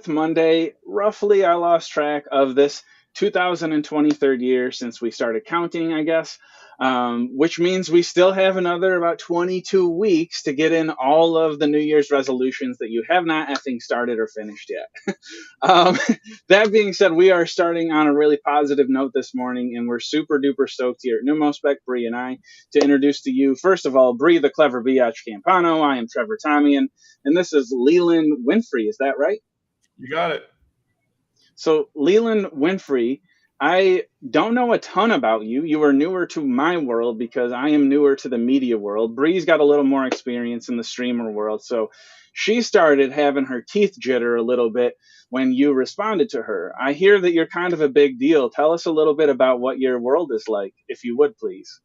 Monday. Roughly, I lost track of this 2023rd year since we started counting, I guess, which means we still have another about 22 weeks to get in all of the New Year's resolutions that you have not effing started or finished yet. um, that being said, we are starting on a really positive note this morning, and we're super duper stoked here at numospect, Bree and I, to introduce to you, first of all, Bree the Clever Biatch Campano. I am Trevor Tomian, and this is Leeland Winfree. Is that right? You got it. So, Leland Winfree, I don't know a ton about you. You are newer to my world because I am newer to the media world. Bree's got a little more experience in the streamer world. So, she started having her teeth jitter a little bit when you responded to her. I hear that you're kind of a big deal. Tell us a little bit about what your world is like, if you would, please.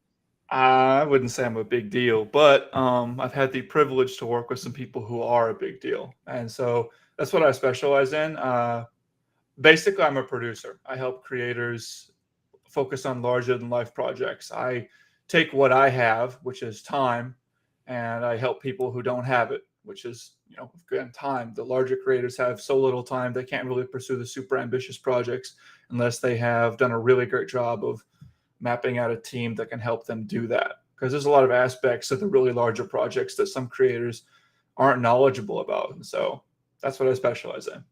I wouldn't say I'm a big deal, but I've had the privilege to work with some people who are a big deal, and so that's what I specialize in. Basically, I'm a producer. I help creators focus on larger than life projects. I take what I have, which is time, and I help people who don't have it, which is, again, time. The larger creators have so little time, they can't really pursue the super ambitious projects unless they have done a really great job of mapping out a team that can help them do that. Because there's a lot of aspects of the really larger projects that some creators aren't knowledgeable about. And so that's what I specialize in.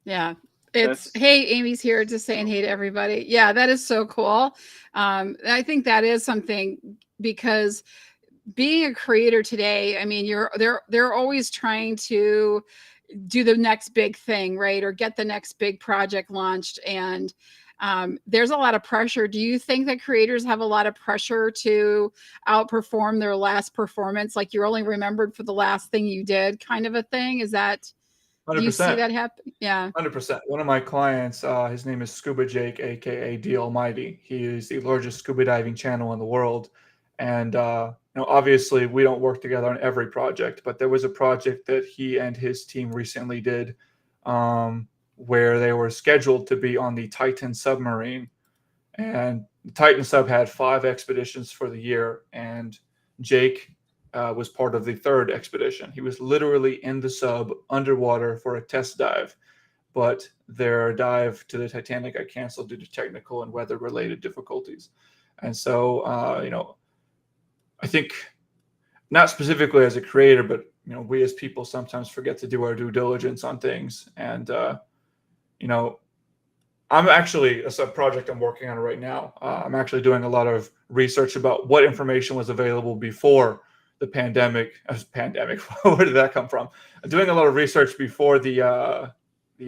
Yeah. It's That's hey, Amy's here just saying hey to everybody. Yeah, that is so cool. I think that is something because being a creator today, I mean, they're always trying to do the next big thing, right? Or get the next big project launched. And there's a lot of pressure. Do you think that creators have a lot of pressure to outperform their last performance? Like you're only remembered for the last thing you did, kind of a thing? Is that, do you see 100%. that happen? Yeah. 100%. One of my clients, his name is Scuba Jake, aka D Almighty. He is the largest scuba diving channel in the world, and obviously we don't work together on every project, but there was a project that he and his team recently did, where they were scheduled to be on the Titan submarine, and the Titan sub had 5 expeditions for the year, and Jake was part of the third expedition. He was literally in the sub underwater for a test dive, but their dive to the Titanic got canceled due to technical and weather related difficulties. And so, I think not specifically as a creator, but we as people sometimes forget to do our due diligence on things. And I'm actually, a project I'm working on right now. I'm actually doing a lot of research about what information was available before the pandemic. Pandemic, where did that come from? I'm doing a lot of research before the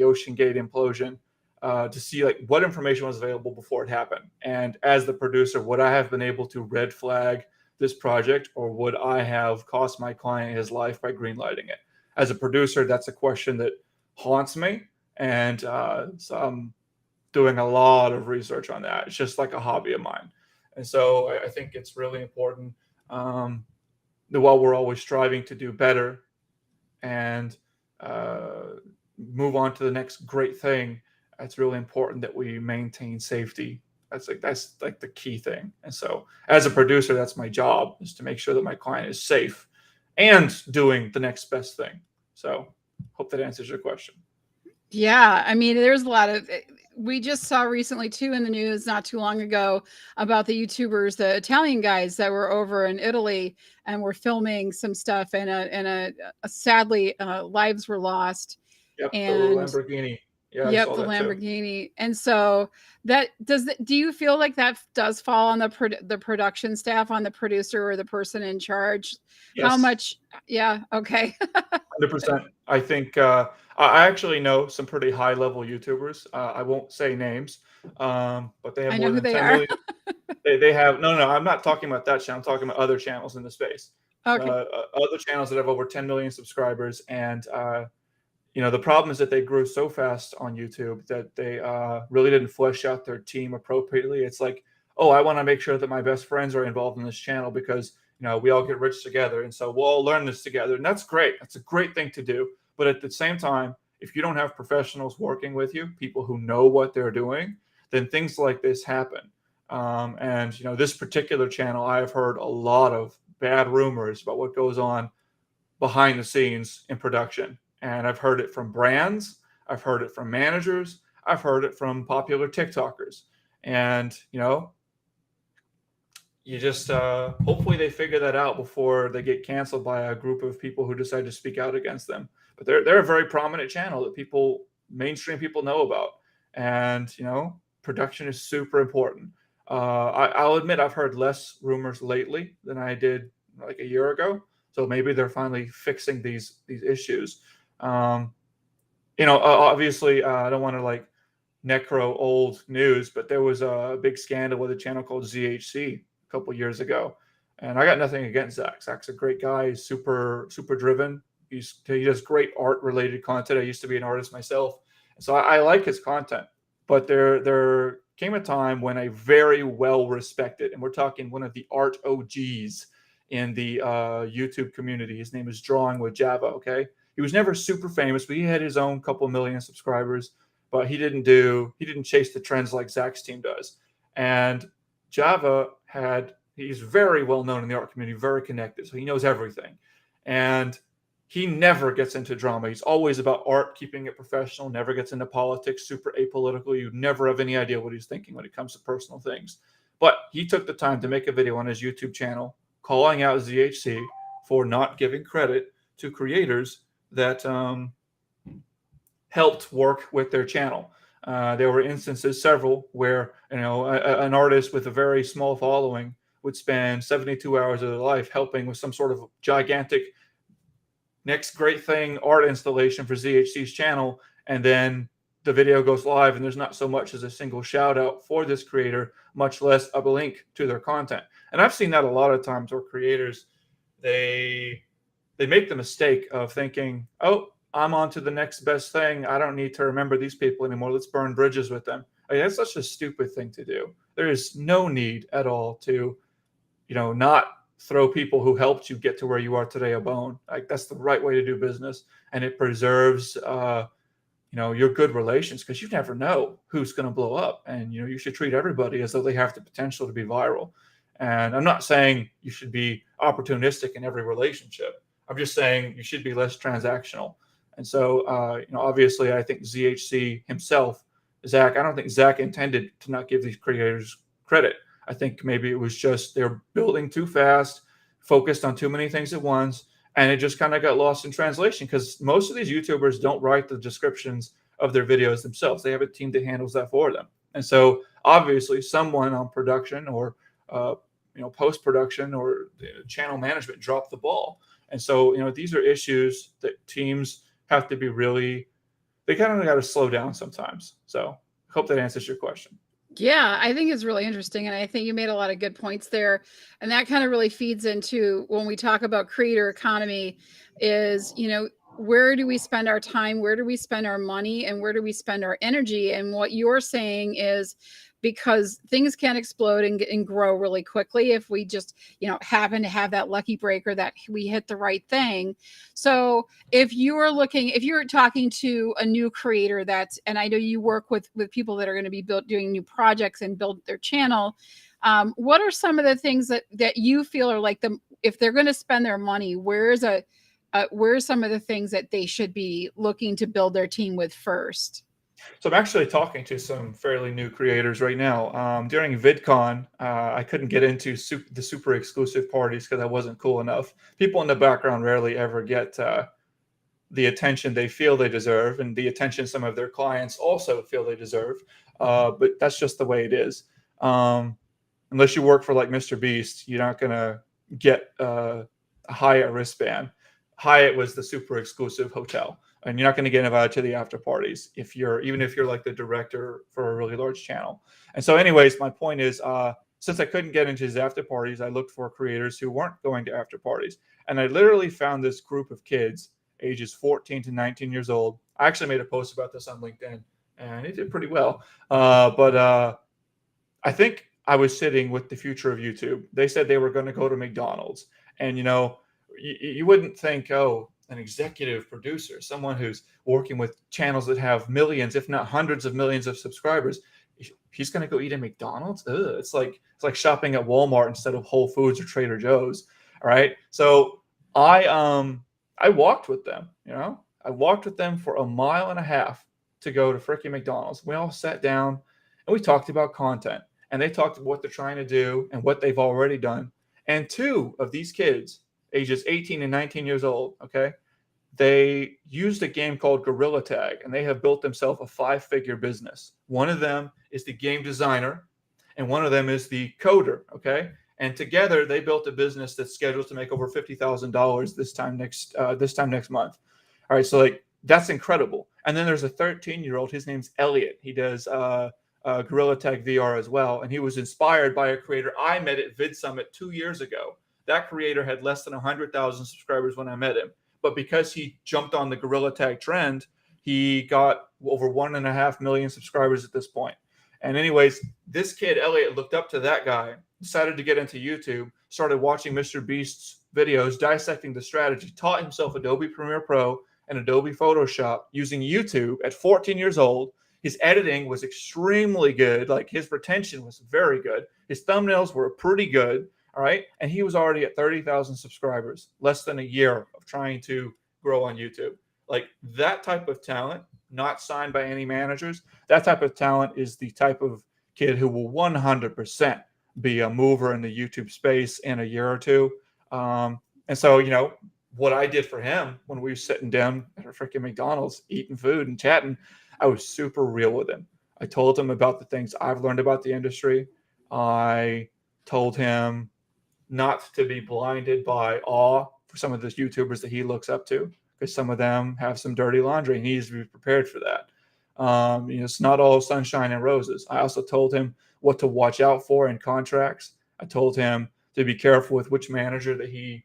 Ocean Gate implosion, to see like what information was available before it happened. And as the producer, would I have been able to red flag this project, or would I have cost my client his life by greenlighting it? As a producer, that's a question that haunts me, and so I'm doing a lot of research on that. It's just like a hobby of mine, and so I think it's really important, that while we're always striving to do better and move on to the next great thing, it's really important that we maintain safety. That's like the key thing. And so as a producer, that's my job, is to make sure that my client is safe and doing the next best thing. So hope that answers your question. Yeah, I mean, there's a lot of we just saw recently too in the news not too long ago about the YouTubers, the Italian guys that were over in Italy and were filming some stuff, and a sadly lives were lost. Yep, the little And Lamborghini. Yeah, I yep, saw the that too. Lamborghini. And so do you feel like that does fall on the production staff, on the producer or the person in charge? How Yes, much? Yeah, okay. 100%. I think I actually know some pretty high level YouTubers. I won't say names, but they have I know more who than they 10 are. million. They have no. I'm not talking about that channel. I'm talking about other channels in the space. Okay. Other channels that have over 10 million subscribers, and the problem is that they grew so fast on YouTube that they really didn't flesh out their team appropriately. It's like, oh, I want to make sure that my best friends are involved in this channel because we all get rich together, and so we'll all learn this together, and that's great. That's a great thing to do. But at the same time, if you don't have professionals working with you, people who know what they're doing, then things like this happen. And this particular channel, I have heard a lot of bad rumors about what goes on behind the scenes in production. And I've heard it from brands, I've heard it from managers, I've heard it from popular TikTokers. And, you just hopefully they figure that out before they get canceled by a group of people who decide to speak out against them. But they're a very prominent channel that mainstream people know about. And, production is super important. I'll admit I've heard less rumors lately than I did like a year ago. So maybe they're finally fixing these issues. Obviously, I don't want to like necro old news, but there was a big scandal with a channel called ZHC a couple years ago, and I got nothing against Zach. Zach's a great guy. He's super driven. He does great art related content. I used to be an artist myself, so I like his content. But there came a time when a very well respected, and we're talking one of the art OGs in the YouTube community. His name is Drawing with Java. Okay, he was never super famous, but he had his own couple million subscribers. But he didn't chase the trends like Zach's team does. And Java he's very well known in the art community, very connected, so he knows everything. And he never gets into drama. He's always about art, keeping it professional, never gets into politics, super apolitical. You never have any idea what he's thinking when it comes to personal things. But he took the time to make a video on his YouTube channel calling out ZHC for not giving credit to creators that helped work with their channel. There were instances, several, where an artist with a very small following would spend 72 hours of their life helping with some sort of gigantic next great thing art installation for ZHC's channel, and then the video goes live and there's not so much as a single shout out for this creator, much less a link to their content. And I've seen that a lot of times where creators, they make the mistake of thinking, oh, I'm on to the next best thing. I don't need to remember these people anymore. Let's burn bridges with them. I mean, that's such a stupid thing to do. There is no need at all to, not throw people who helped you get to where you are today a bone. Like, that's the right way to do business. And it preserves, your good relations, because you never know who's going to blow up. And, you should treat everybody as though they have the potential to be viral. And I'm not saying you should be opportunistic in every relationship. I'm just saying you should be less transactional. And so, obviously, I think ZHC himself, Zach, I don't think Zach intended to not give these creators credit. I think maybe it was just they're building too fast, focused on too many things at once, and it just kind of got lost in translation, because most of these YouTubers don't write the descriptions of their videos themselves. They have a team that handles that for them. And so, obviously, someone on production or post-production or channel management dropped the ball. And so, these are issues that teams have to be they kind of got to slow down sometimes. So I hope that answers your question. Yeah, I think it's really interesting. And I think you made a lot of good points there. And that kind of really feeds into when we talk about creator economy is, where do we spend our time? Where do we spend our money? And where do we spend our energy? And what you're saying is, because things can explode and grow really quickly if we just, happen to have that lucky break or that we hit the right thing. So if you're talking to a new creator and I know you work with people that are going to be doing new projects and build their channel, what are some of the things that you feel are like if they're going to spend their money, where's some of the things that they should be looking to build their team with first? So I'm actually talking to some fairly new creators right now. During VidCon, I couldn't get into the super exclusive parties because I wasn't cool enough. People in the background rarely ever get the attention they feel they deserve, and the attention some of their clients also feel they deserve. But that's just the way it is. Unless you work for like Mr. Beast, you're not going to get a Hyatt wristband. Hyatt was the super exclusive hotel. And you're not going to get invited to the after parties even if you're like the director for a really large channel. And so anyways, my point is, since I couldn't get into his after parties, I looked for creators who weren't going to after parties. And I literally found this group of kids, ages 14 to 19 years old. I actually made a post about this on LinkedIn, and it did pretty well. But I think I was sitting with the future of YouTube. They said they were going to go to McDonald's. And, you wouldn't think, oh, an executive producer, someone who's working with channels that have millions, if not hundreds of millions of subscribers, he's going to go eat at McDonald's. Ugh, it's like shopping at Walmart instead of Whole Foods or Trader Joe's. All right. So I walked with them, I walked with them for 1.5 miles to go to freaking McDonald's. We all sat down and we talked about content, and they talked about what they're trying to do and what they've already done. And 2 of these kids, ages 18 and 19 years old, okay, they used a game called Gorilla Tag, and they have built themselves a 5-figure business. One of them is the game designer, and one of them is the coder, okay? And together, they built a business that's scheduled to make over $50,000 this time next month. All right, so like that's incredible. And then there's a 13-year-old. His name's Elliot. He does Gorilla Tag VR as well, and he was inspired by a creator I met at Vid Summit 2 years ago. That creator had less than 100,000 subscribers when I met him. But because he jumped on the Gorilla Tag trend, he got over 1.5 million subscribers at this point. And anyways, this kid, Elliot, looked up to that guy, decided to get into YouTube, started watching Mr. Beast's videos, dissecting the strategy, taught himself Adobe Premiere Pro and Adobe Photoshop using YouTube at 14 years old. His editing was extremely good. Like his retention was very good. His thumbnails were pretty good. All right. And he was already at 30,000 subscribers, less than a year of trying to grow on YouTube. Like that type of talent, not signed by any managers, that type of talent is the type of kid who will 100% be a mover in the YouTube space in a year or two. And so, you know, what I did for him when we were sitting down at a freaking McDonald's, eating food and chatting, I was super real with him. I told him about the things I've learned about the industry. I told him not to be blinded by awe for some of the YouTubers that he looks up to, because some of them have some dirty laundry and he needs to be prepared for that. You know, it's not all sunshine and roses. I also told him what to watch out for in contracts. I told him to be careful with which manager that he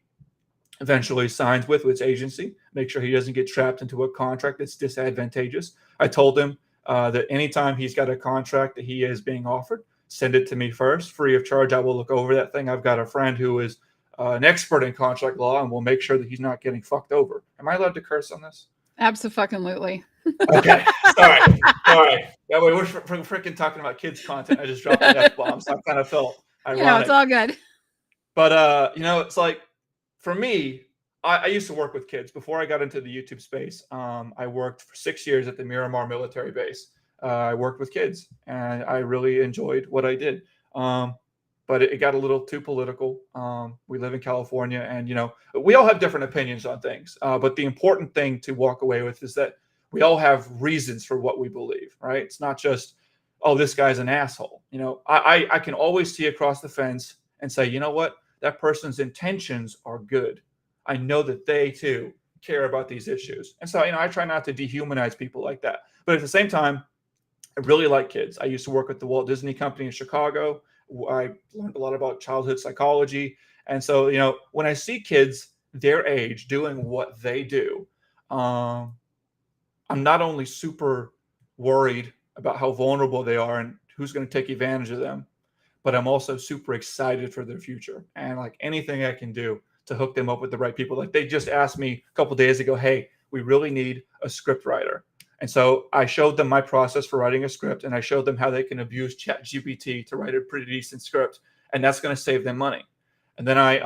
eventually signs with which agency, make sure he doesn't get trapped into a contract that's disadvantageous. I told him that anytime he's got a contract that he is being offered, send it to me first, free of charge. I will look over that thing. I've got a friend who is an expert in contract law, and we'll make sure that he's not getting fucked over. Am I allowed to curse on this? Absolutely. Okay. All right. That way we're freaking talking about kids content. I just dropped an F-bomb, so I kind of felt ironic. You know, it's all good. But, you know, it's like, for me, I used to work with kids before I got into the YouTube space. I worked for 6 years at the Miramar military base. I worked with kids, and I really enjoyed what I did. But it got a little too political. We live in California, and, you know, we all have different opinions on things. But the important thing to walk away with is that we all have reasons for what we believe, right? It's not just, oh, this guy's an asshole. You know, I can always see across the fence and say, you know what? That person's intentions are good. I know that they too care about these issues. And so, you know, I try not to dehumanize people like that. But at the same time, I really like kids. I used to work at the Walt Disney Company in Chicago. I learned a lot about childhood psychology. And so, you know, when I see kids their age doing what they do, I'm not only super worried about how vulnerable they are and who's going to take advantage of them, but I'm also super excited for their future. And like anything I can do to hook them up with the right people. Like they just asked me a couple of days ago, hey, we really need a script writer. And so I showed them my process for writing a script, and I showed them how they can abuse ChatGPT to write a pretty decent script, and that's going to save them money. And then I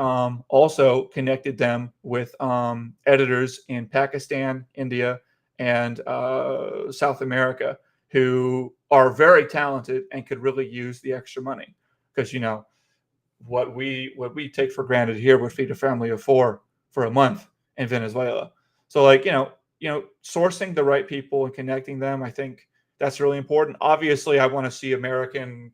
also connected them with editors in Pakistan, India, and South America who are very talented and could really use the extra money. Because, you know, what we take for granted here would feed a family of 4 for a month in Venezuela. So, like, you know, sourcing the right people and connecting them, I think that's really important. Obviously, I want to see American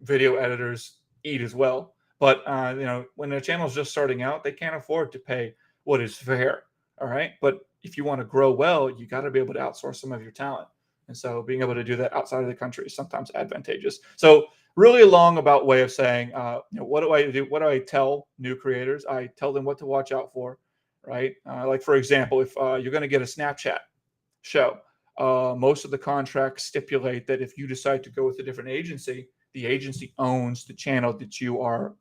video editors eat as well. But, you know, when a channel is just starting out, they can't afford to pay what is fair. All right. But if you want to grow well, you got to be able to outsource some of your talent. And so being able to do that outside of the country is sometimes advantageous. So really long about way of saying, you know, what do I do? What do I tell new creators? I tell them what to watch out for, right? Like, for example, if you're going to get a Snapchat show, most of the contracts stipulate that if you decide to go with a different agency, the agency owns the channel that you are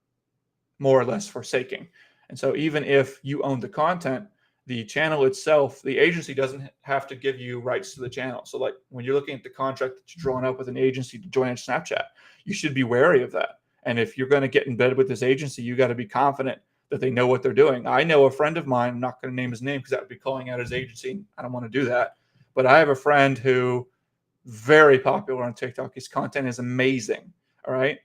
more or less forsaking. And so even if you own the content, the channel itself, the agency doesn't have to give you rights to the channel. So like when you're looking at the contract that you're drawing up with an agency to join a Snapchat, you should be wary of that. And if you're going to get in bed with this agency, you got to be confident that they know what they're doing. I know a friend of mine, I'm not going to name his name because that would be calling out his agency. I don't want to do that. But I have a friend who very popular on TikTok. His content is amazing. All right.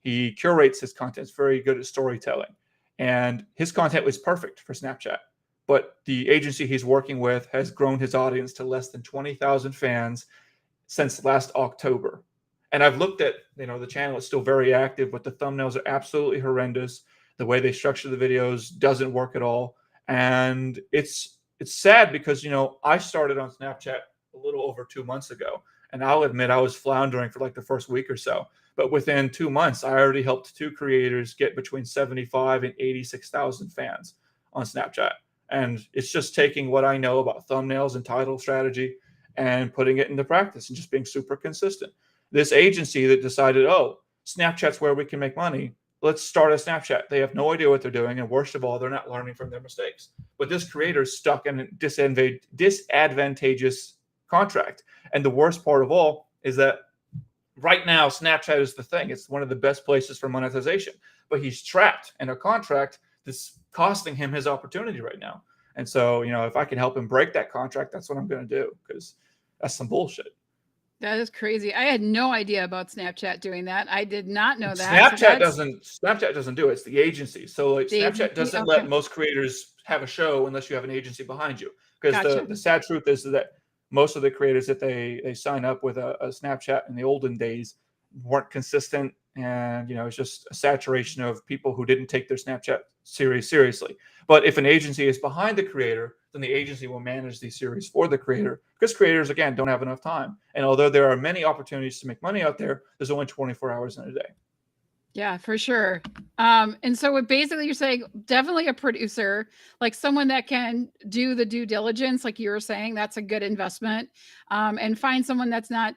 He curates his content. It's very good at storytelling. And his content was perfect for Snapchat. But the agency he's working with has grown his audience to less than 20,000 fans since last October. And I've looked at, the channel is still very active, but the thumbnails are absolutely horrendous. The way they structure the videos doesn't work at all. And it's sad because, I started on Snapchat a little over 2 months ago. And I'll admit I was floundering for like the first week or so. But within 2 months, I already helped 2 creators get between 75 and 86,000 fans on Snapchat. And it's just taking what I know about thumbnails and title strategy and putting it into practice and just being super consistent. This agency that decided, oh, Snapchat's where we can make money. Let's start a Snapchat. They have no idea what they're doing. And worst of all, they're not learning from their mistakes. But this creator is stuck in a disadvantageous contract. And the worst part of all is that right now, Snapchat is the thing. It's one of the best places for monetization. But he's trapped in a contract that's costing him his opportunity right now. And so, if I can help him break that contract, that's what I'm going to do, because that's some bullshit. That is crazy. I had no idea about Snapchat doing that. I did not know that. Snapchat doesn't do it. It's the agency. So like Snapchat doesn't okay. let most creators have a show unless you have an agency behind you. Because Gotcha. the sad truth is that most of the creators that they sign up with a Snapchat in the olden days weren't consistent, and it's just a saturation of people who didn't take their Snapchat series seriously. But if an agency is behind the creator, then the agency will manage these series for the creator, because creators, again, don't have enough time. And although there are many opportunities to make money out there, there's only 24 hours in a day. Yeah, for sure. And so basically you're saying definitely a producer, like someone that can do the due diligence, like you were saying, that's a good investment. And find someone that's not,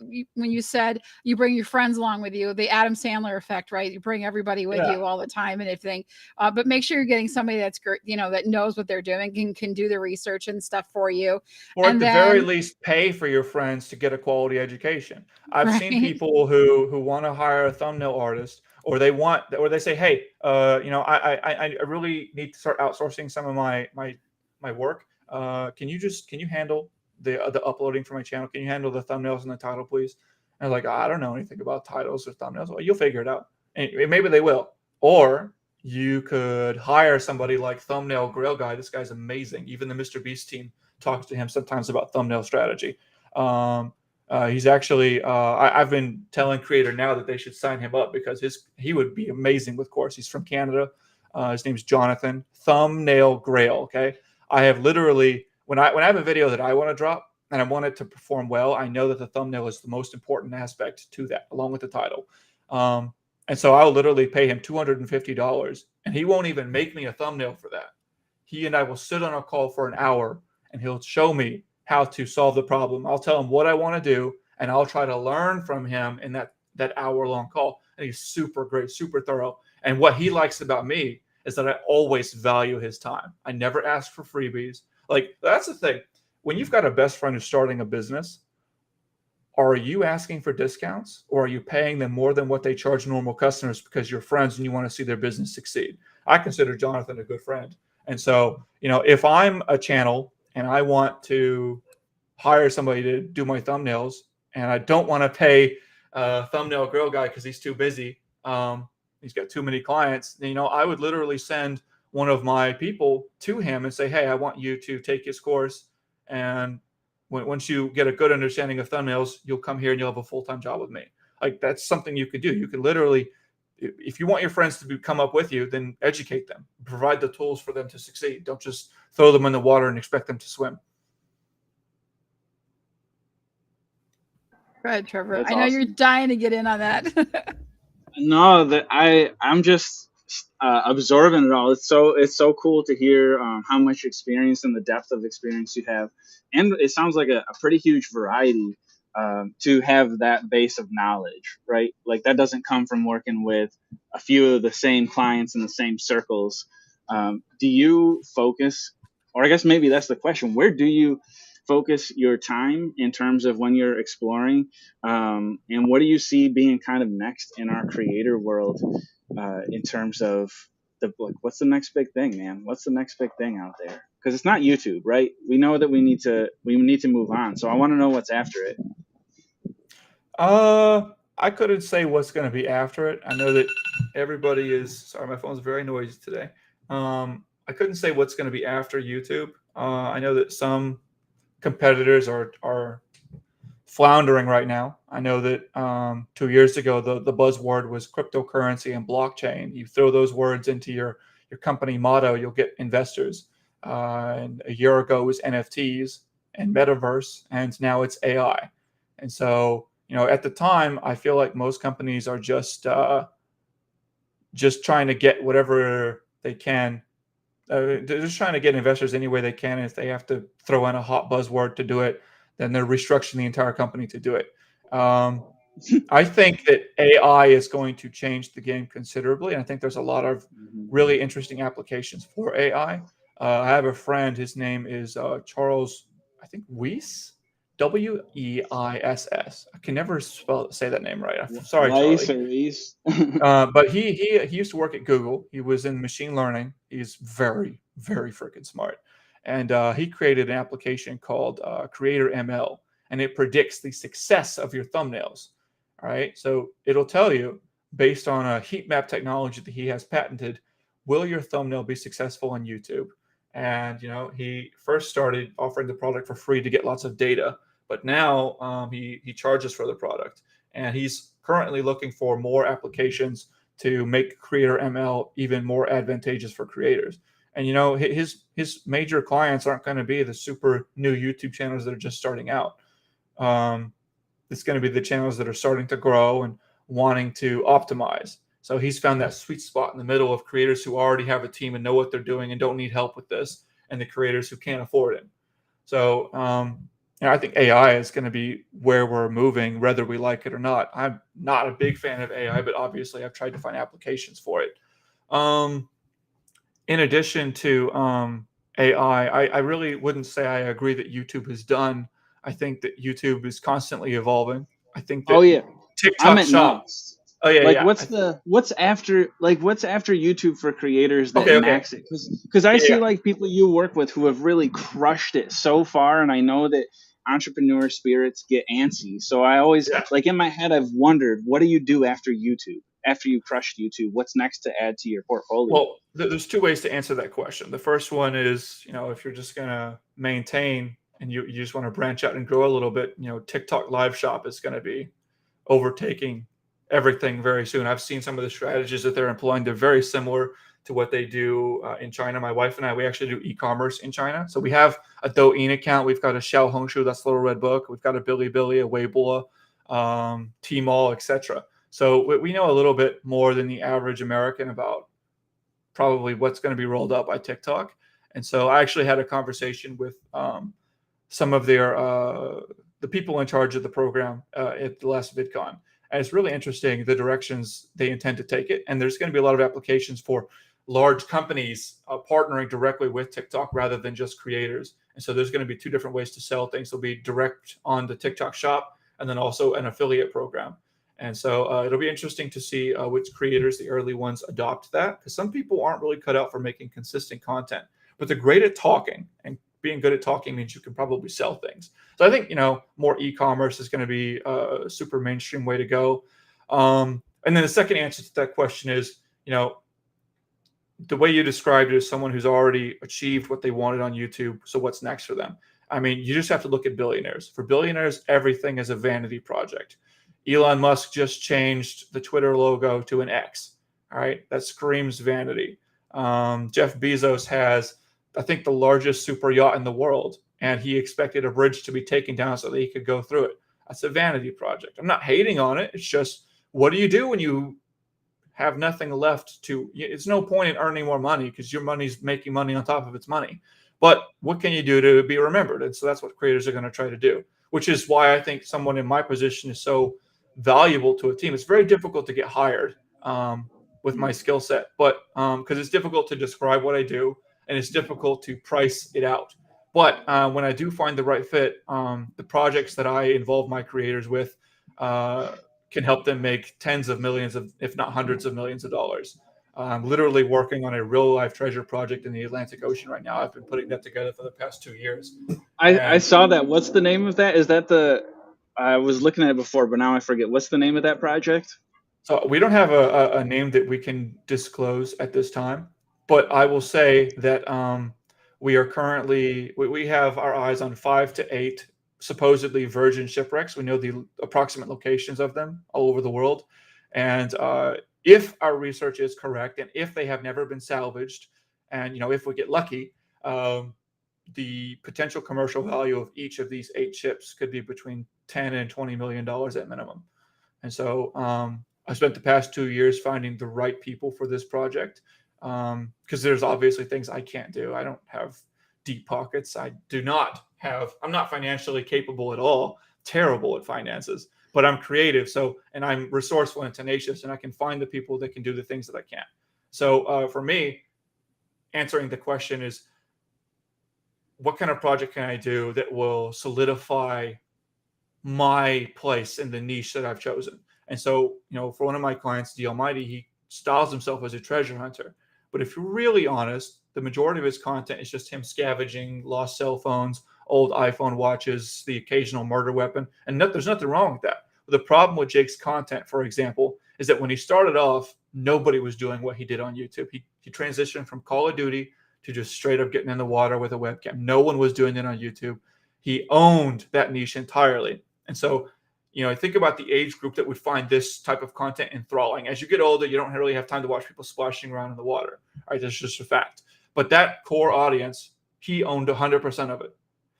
when you said you bring your friends along with you, the Adam Sandler effect, right? You bring everybody with you all the time and everything. But make sure you're getting somebody that's great, that knows what they're doing and can do the research and stuff for you. Or at the very least, pay for your friends to get a quality education. I've seen people who want to hire a thumbnail artist, or they say, hey, I really need to start outsourcing some of my work. Can you handle the uploading for my channel? Can you handle the thumbnails and the title, please? And I'm like, I don't know anything about titles or thumbnails. Well, you'll figure it out, and maybe they will. Or you could hire somebody like Thumbnail Grail Guy. This guy's amazing. Even the Mr. Beast team talks to him sometimes about thumbnail strategy. He's actually, I've been telling creator now that they should sign him up, because he would be amazing with course. He's from Canada. His name's Jonathan. Thumbnail Grail. Okay. I have literally, when I have a video that I want to drop and I want it to perform well, I know that the thumbnail is the most important aspect to that, along with the title. And so I'll literally pay him $250, and he won't even make me a thumbnail for that. He and I will sit on a call for an hour, and he'll show me how to solve the problem. I'll tell him what I want to do, and I'll try to learn from him in that hour-long call. And he's super great, super thorough. And what he likes about me is that I always value his time. I never ask for freebies. Like, that's the thing. When you've got a best friend who's starting a business, are you asking for discounts, or are you paying them more than what they charge normal customers because you're friends and you want to see their business succeed? I consider Jonathan a good friend. And so, if I'm a channel and I want to hire somebody to do my thumbnails, and I don't want to pay a Thumbnail Girl Guy because he's too busy, he's got too many clients, then, I would literally send one of my people to him and say, hey, I want you to take his course, and once you get a good understanding of thumbnails, you'll come here and you'll have a full-time job with me. Like, that's something you could do. You can literally, if you want your friends to come up with you, then educate them, provide the tools for them to succeed. Don't just throw them in the water and expect them to swim. Go ahead, Trevor. That's I know awesome. you're dying to get in on that. No, that I'm just absorbing it all. It's so cool to hear how much experience and the depth of experience you have, and it sounds like a pretty huge variety to have that base of knowledge, right? Like, that doesn't come from working with a few of the same clients in the same circles. Do you focus, or I guess maybe that's the question, where do you focus your time in terms of when you're exploring, and what do you see being kind of next in our creator world in terms of what's the next big thing, man? What's the next big thing out there? Because it's not YouTube, right? We know that we need to move on. So I want to know what's after it. I couldn't say what's going to be after it. I know that everybody is. Sorry, my phone's very noisy today. I couldn't say what's going to be after YouTube. I know that some competitors are floundering right now. I know that 2 years ago the buzzword was cryptocurrency and blockchain. You throw those words into your company motto, you'll get investors. And a year ago it was NFTs and metaverse, and now it's AI. And so, at the time, I feel like most companies are just trying to get whatever they can. They're just trying to get investors any way they can. And if they have to throw in a hot buzzword to do it, then they're restructuring the entire company to do it. I think that AI is going to change the game considerably. And I think there's a lot of really interesting applications for AI. I have a friend, his name is Charles, I think Weiss, Weiss. I can never say that name right. I'm sorry, Charlie. But he used to work at Google. He was in machine learning. He's very, very freaking smart. And he created an application called Creator ML, and it predicts the success of your thumbnails. All right. So it'll tell you, based on a heat map technology that he has patented, will your thumbnail be successful on YouTube? And, he first started offering the product for free to get lots of data, but now he charges for the product. And he's currently looking for more applications to make Creator ML even more advantageous for creators. And, his major clients aren't going to be the super new YouTube channels that are just starting out. It's going to be the channels that are starting to grow and wanting to optimize. So he's found that sweet spot in the middle of creators who already have a team and know what they're doing and don't need help with this, and the creators who can't afford it. So I think AI is going to be where we're moving, whether we like it or not. I'm not a big fan of AI, but obviously I've tried to find applications for it. In addition to AI, I really wouldn't say I agree that YouTube is done. I think that YouTube is constantly evolving. I think that TikTok Shop. Next. Oh yeah, like what's after YouTube for creators that max it? Because I see like people you work with who have really crushed it so far, and I know that entrepreneur spirits get antsy. So I always like in my head I've wondered, what do you do after YouTube? After you crushed YouTube, what's next to add to your portfolio? Well, there's two ways to answer that question. The first one is, if you're just gonna maintain and you just want to branch out and grow a little bit, TikTok Live Shop is going to be overtaking everything very soon. I've seen some of the strategies that they're employing. They're very similar to what they do in China. My wife and I, we actually do e-commerce in China. So we have a Douyin account. We've got a Xiao Hongshu, that's Little Red Book. We've got a Bilibili, a Weibo, Tmall, etc. So we know a little bit more than the average American about probably what's going to be rolled out by TikTok. And so I actually had a conversation with some of the people in charge of the program at the last VidCon. And it's really interesting the directions they intend to take it. And there's going to be a lot of applications for large companies partnering directly with TikTok rather than just creators. And so there's going to be two different ways to sell things. There'll be direct on the TikTok shop and then also an affiliate program. And so it'll be interesting to see which creators, the early ones, adopt that, because some people aren't really cut out for making consistent content, but they're great at talking, and being good at talking means you can probably sell things. So I think, more e-commerce is going to be a super mainstream way to go. And then the second answer to that question is, the way you described it is someone who's already achieved what they wanted on YouTube. So what's next for them? I mean, you just have to look at billionaires. For billionaires, everything is a vanity project. Elon Musk just changed the Twitter logo to an X. All right. That screams vanity. Jeff Bezos has, I think, the largest super yacht in the world, and he expected a bridge to be taken down so that he could go through it. That's a vanity project. I'm not hating on it. It's just, what do you do when you have nothing left to? It's no point in earning more money because your money's making money on top of its money. But what can you do to be remembered? And so that's what creators are going to try to do, which is why I think someone in my position is so valuable to a team. It's very difficult to get hired with my skill set, but because it's difficult to describe what I do, and it's difficult to price it out. But when I do find the right fit, the projects that I involve my creators with can help them make tens of millions of, if not hundreds of millions of dollars. I'm literally working on a real life treasure project in the Atlantic Ocean right now. I've been putting that together for the past 2 years. I saw that. What's the name of that? Is that I was looking at it before, but now I forget. What's the name of that project? So we don't have a name that we can disclose at this time, but I will say that we are currently, we have our eyes on 5 to 8 supposedly virgin shipwrecks. We know the approximate locations of them all over the world. And if our research is correct, and if they have never been salvaged, and if we get lucky, the potential commercial value of each of these 8 ships could be between $10 and $20 million at minimum. And so I spent the past 2 years finding the right people for this project, because there's obviously things I can't do. I don't have deep pockets. I'm not financially capable at all, terrible at finances, but I'm creative. So, and I'm resourceful and tenacious, and I can find the people that can do the things that I can't. So for me, answering the question is, what kind of project can I do that will solidify my place in the niche that I've chosen? And so, for one of my clients, the Almighty, he styles himself as a treasure hunter. But if you're really honest, the majority of his content is just him scavenging lost cell phones, old iPhone watches, the occasional murder weapon. And there's nothing wrong with that. But the problem with Jake's content, for example, is that when he started off, nobody was doing what he did on YouTube. He transitioned from Call of Duty to just straight up getting in the water with a webcam. No one was doing it on YouTube. He owned that niche entirely. And so, think about the age group that would find this type of content enthralling. As you get older, you don't really have time to watch people splashing around in the water. Right? That's just a fact. But that core audience, he owned 100% of it.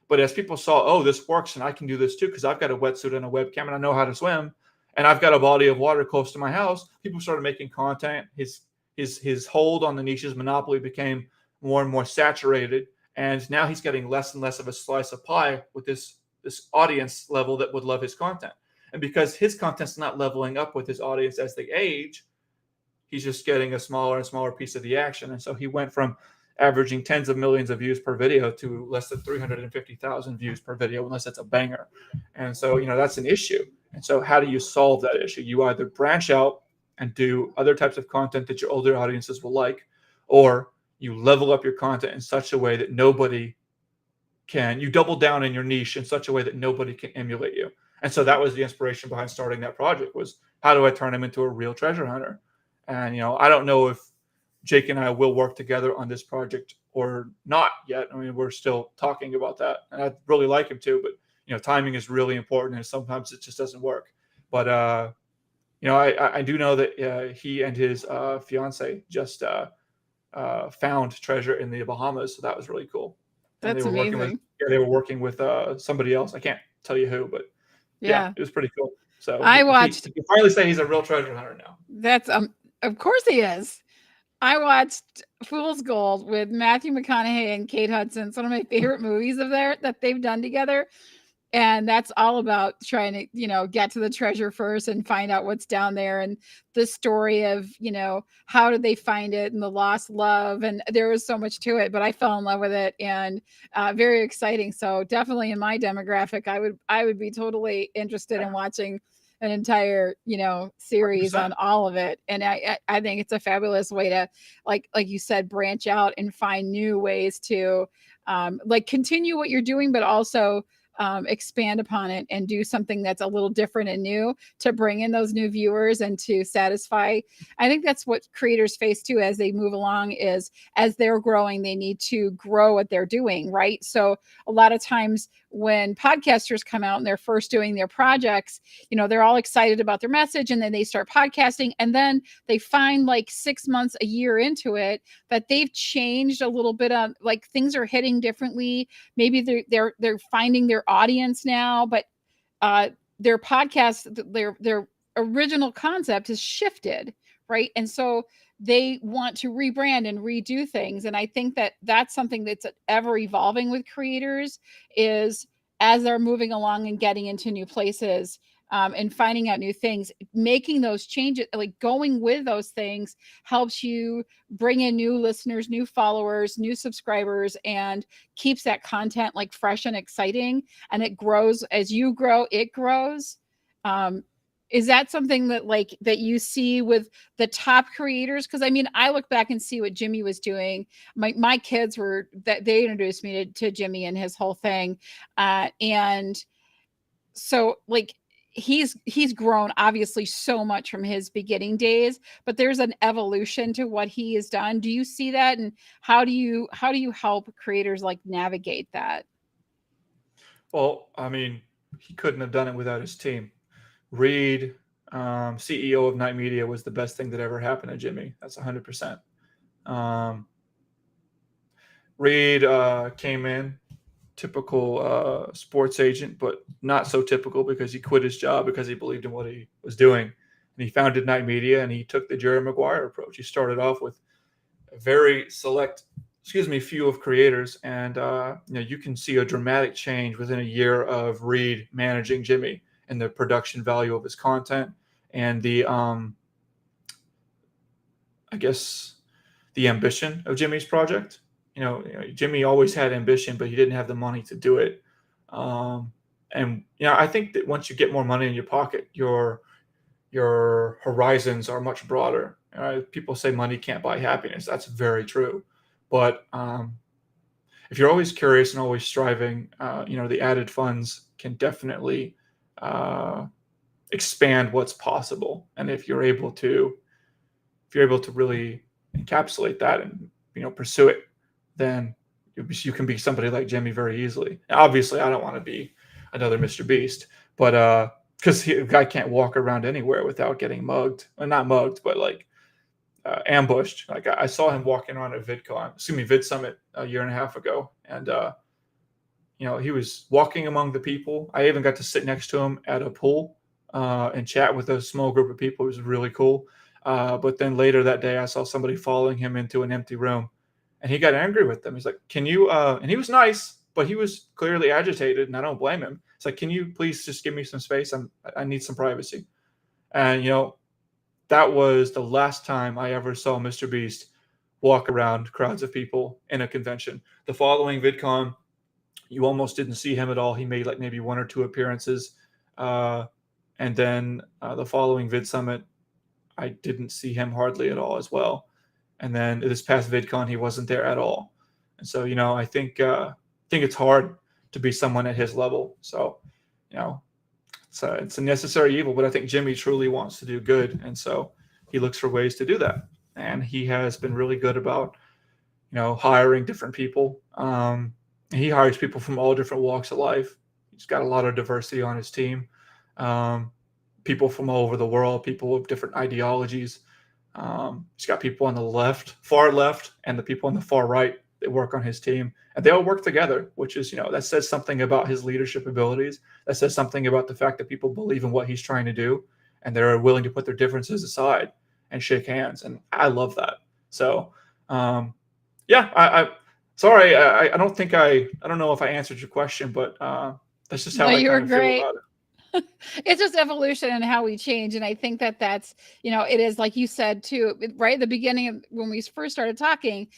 But as people saw, oh, this works and I can do this too, because I've got a wetsuit and a webcam and I know how to swim and I've got a body of water close to my house, people started making content. His hold on the niche's monopoly became more and more saturated. And now he's getting less and less of a slice of pie with this audience level that would love his content. And because his content's not leveling up with his audience as they age, he's just getting a smaller and smaller piece of the action. And so he went from averaging tens of millions of views per video to less than 350,000 views per video, unless it's a banger. And so, that's an issue. And so how do you solve that issue? You either branch out and do other types of content that your older audiences will like, or you level up your content in such a way that you double down in your niche in such a way that nobody can emulate you. And so that was the inspiration behind starting that project, was how do I turn him into a real treasure hunter? And, I don't know if Jake and I will work together on this project or not yet. I mean, we're still talking about that, and I'd really like him to, but, timing is really important, and sometimes it just doesn't work. But, I do know that he and his fiance just found treasure in the Bahamas. So that was really cool. That's amazing. They were working with somebody else. I can't tell you who, but yeah, it was pretty cool. So I watched. You can finally say he's a real treasure hunter now. That's of course he is. I watched Fool's Gold with Matthew McConaughey and Kate Hudson. It's one of my favorite movies that they've done together. And that's all about trying to, get to the treasure first and find out what's down there, and the story of, how did they find it and the lost love. And there was so much to it, but I fell in love with it, and very exciting. So definitely in my demographic, I would be totally interested in watching an entire, series 100%. On all of it. And I think it's a fabulous way to, like you said, branch out and find new ways to continue what you're doing, but also expand upon it and do something that's a little different and new to bring in those new viewers and to satisfy. I think that's what creators face too as they move along, is as they're growing, they need to grow what they're doing, right? So a lot of times when podcasters come out and they're first doing their projects, they're all excited about their message, and then they start podcasting, and then they find 6 months, a year into it, that they've changed a little bit of things are hitting differently. Maybe they're finding their audience now, but their podcast, their original concept has shifted, right? And so they want to rebrand and redo things. And I think that that's something that's ever evolving with creators, is as they're moving along and getting into new places, and finding out new things, making those changes, going with those things helps you bring in new listeners, new followers, new subscribers, and keeps that content fresh and exciting. And it grows as you grow, it grows. Is that something that that you see with the top creators? Because I mean, I look back and see what Jimmy was doing. My kids were that they introduced me to Jimmy and his whole thing, and so he's grown obviously so much from his beginning days, but there's an evolution to what he has done. Do you see that, and how do you help creators navigate that? Well, I mean, he couldn't have done it without his team. Reed, CEO of Night Media, was the best thing that ever happened to Jimmy. That's 100%. Reed came in, typical sports agent, but not so typical, because he quit his job because he believed in what he was doing. And he founded Night Media, and he took the Jerry Maguire approach. He started off with a very select, few of creators, and you can see a dramatic change within a year of Reed managing Jimmy, and the production value of his content, and the I guess the ambition of Jimmy's project. Jimmy always had ambition, but he didn't have the money to do it. And I think that once you get more money in your pocket, your horizons are much broader. People say money can't buy happiness. That's very true. But if you're always curious and always striving, the added funds can definitely expand what's possible. And if you're able to really encapsulate that and pursue it, then you can be somebody like Jimmy very easily. Now, obviously, I don't want to be another Mr. Beast, but because the guy can't walk around anywhere without getting mugged, or not mugged, but ambushed. Like I saw him walking around at Vid Summit a year and a half ago, and he was walking among the people. I even got to sit next to him at a pool and chat with a small group of people. It was really cool. But then later that day, I saw somebody following him into an empty room, and he got angry with them. He's like, "Can you?" And he was nice, but he was clearly agitated, and I don't blame him. It's like, "Can you please just give me some space? I need some privacy." And that was the last time I ever saw Mr. Beast walk around crowds of people in a convention. The following VidCon, you almost didn't see him at all. He made maybe one or two appearances, and then the following Vid Summit, I didn't see him hardly at all as well. And then this past VidCon, he wasn't there at all. And so, I think it's hard to be someone at his level. So, it's a necessary evil, but I think Jimmy truly wants to do good. And so he looks for ways to do that. And he has been really good about, hiring different people. He hires people from all different walks of life. He's got a lot of diversity on his team. People from all over the world, people with different ideologies. He's got people on the far left, and the people on the far right that work on his team, and they all work together, which is, that says something about his leadership abilities. That says something about the fact that people believe in what he's trying to do, and they're willing to put their differences aside and shake hands. And I love that. So, sorry, I don't think I don't know if I answered your question, but that's just how I You were kind of feel great. about it. It's just evolution and how we change. And I think that's, it is like you said too, right at the beginning of when we first started talking,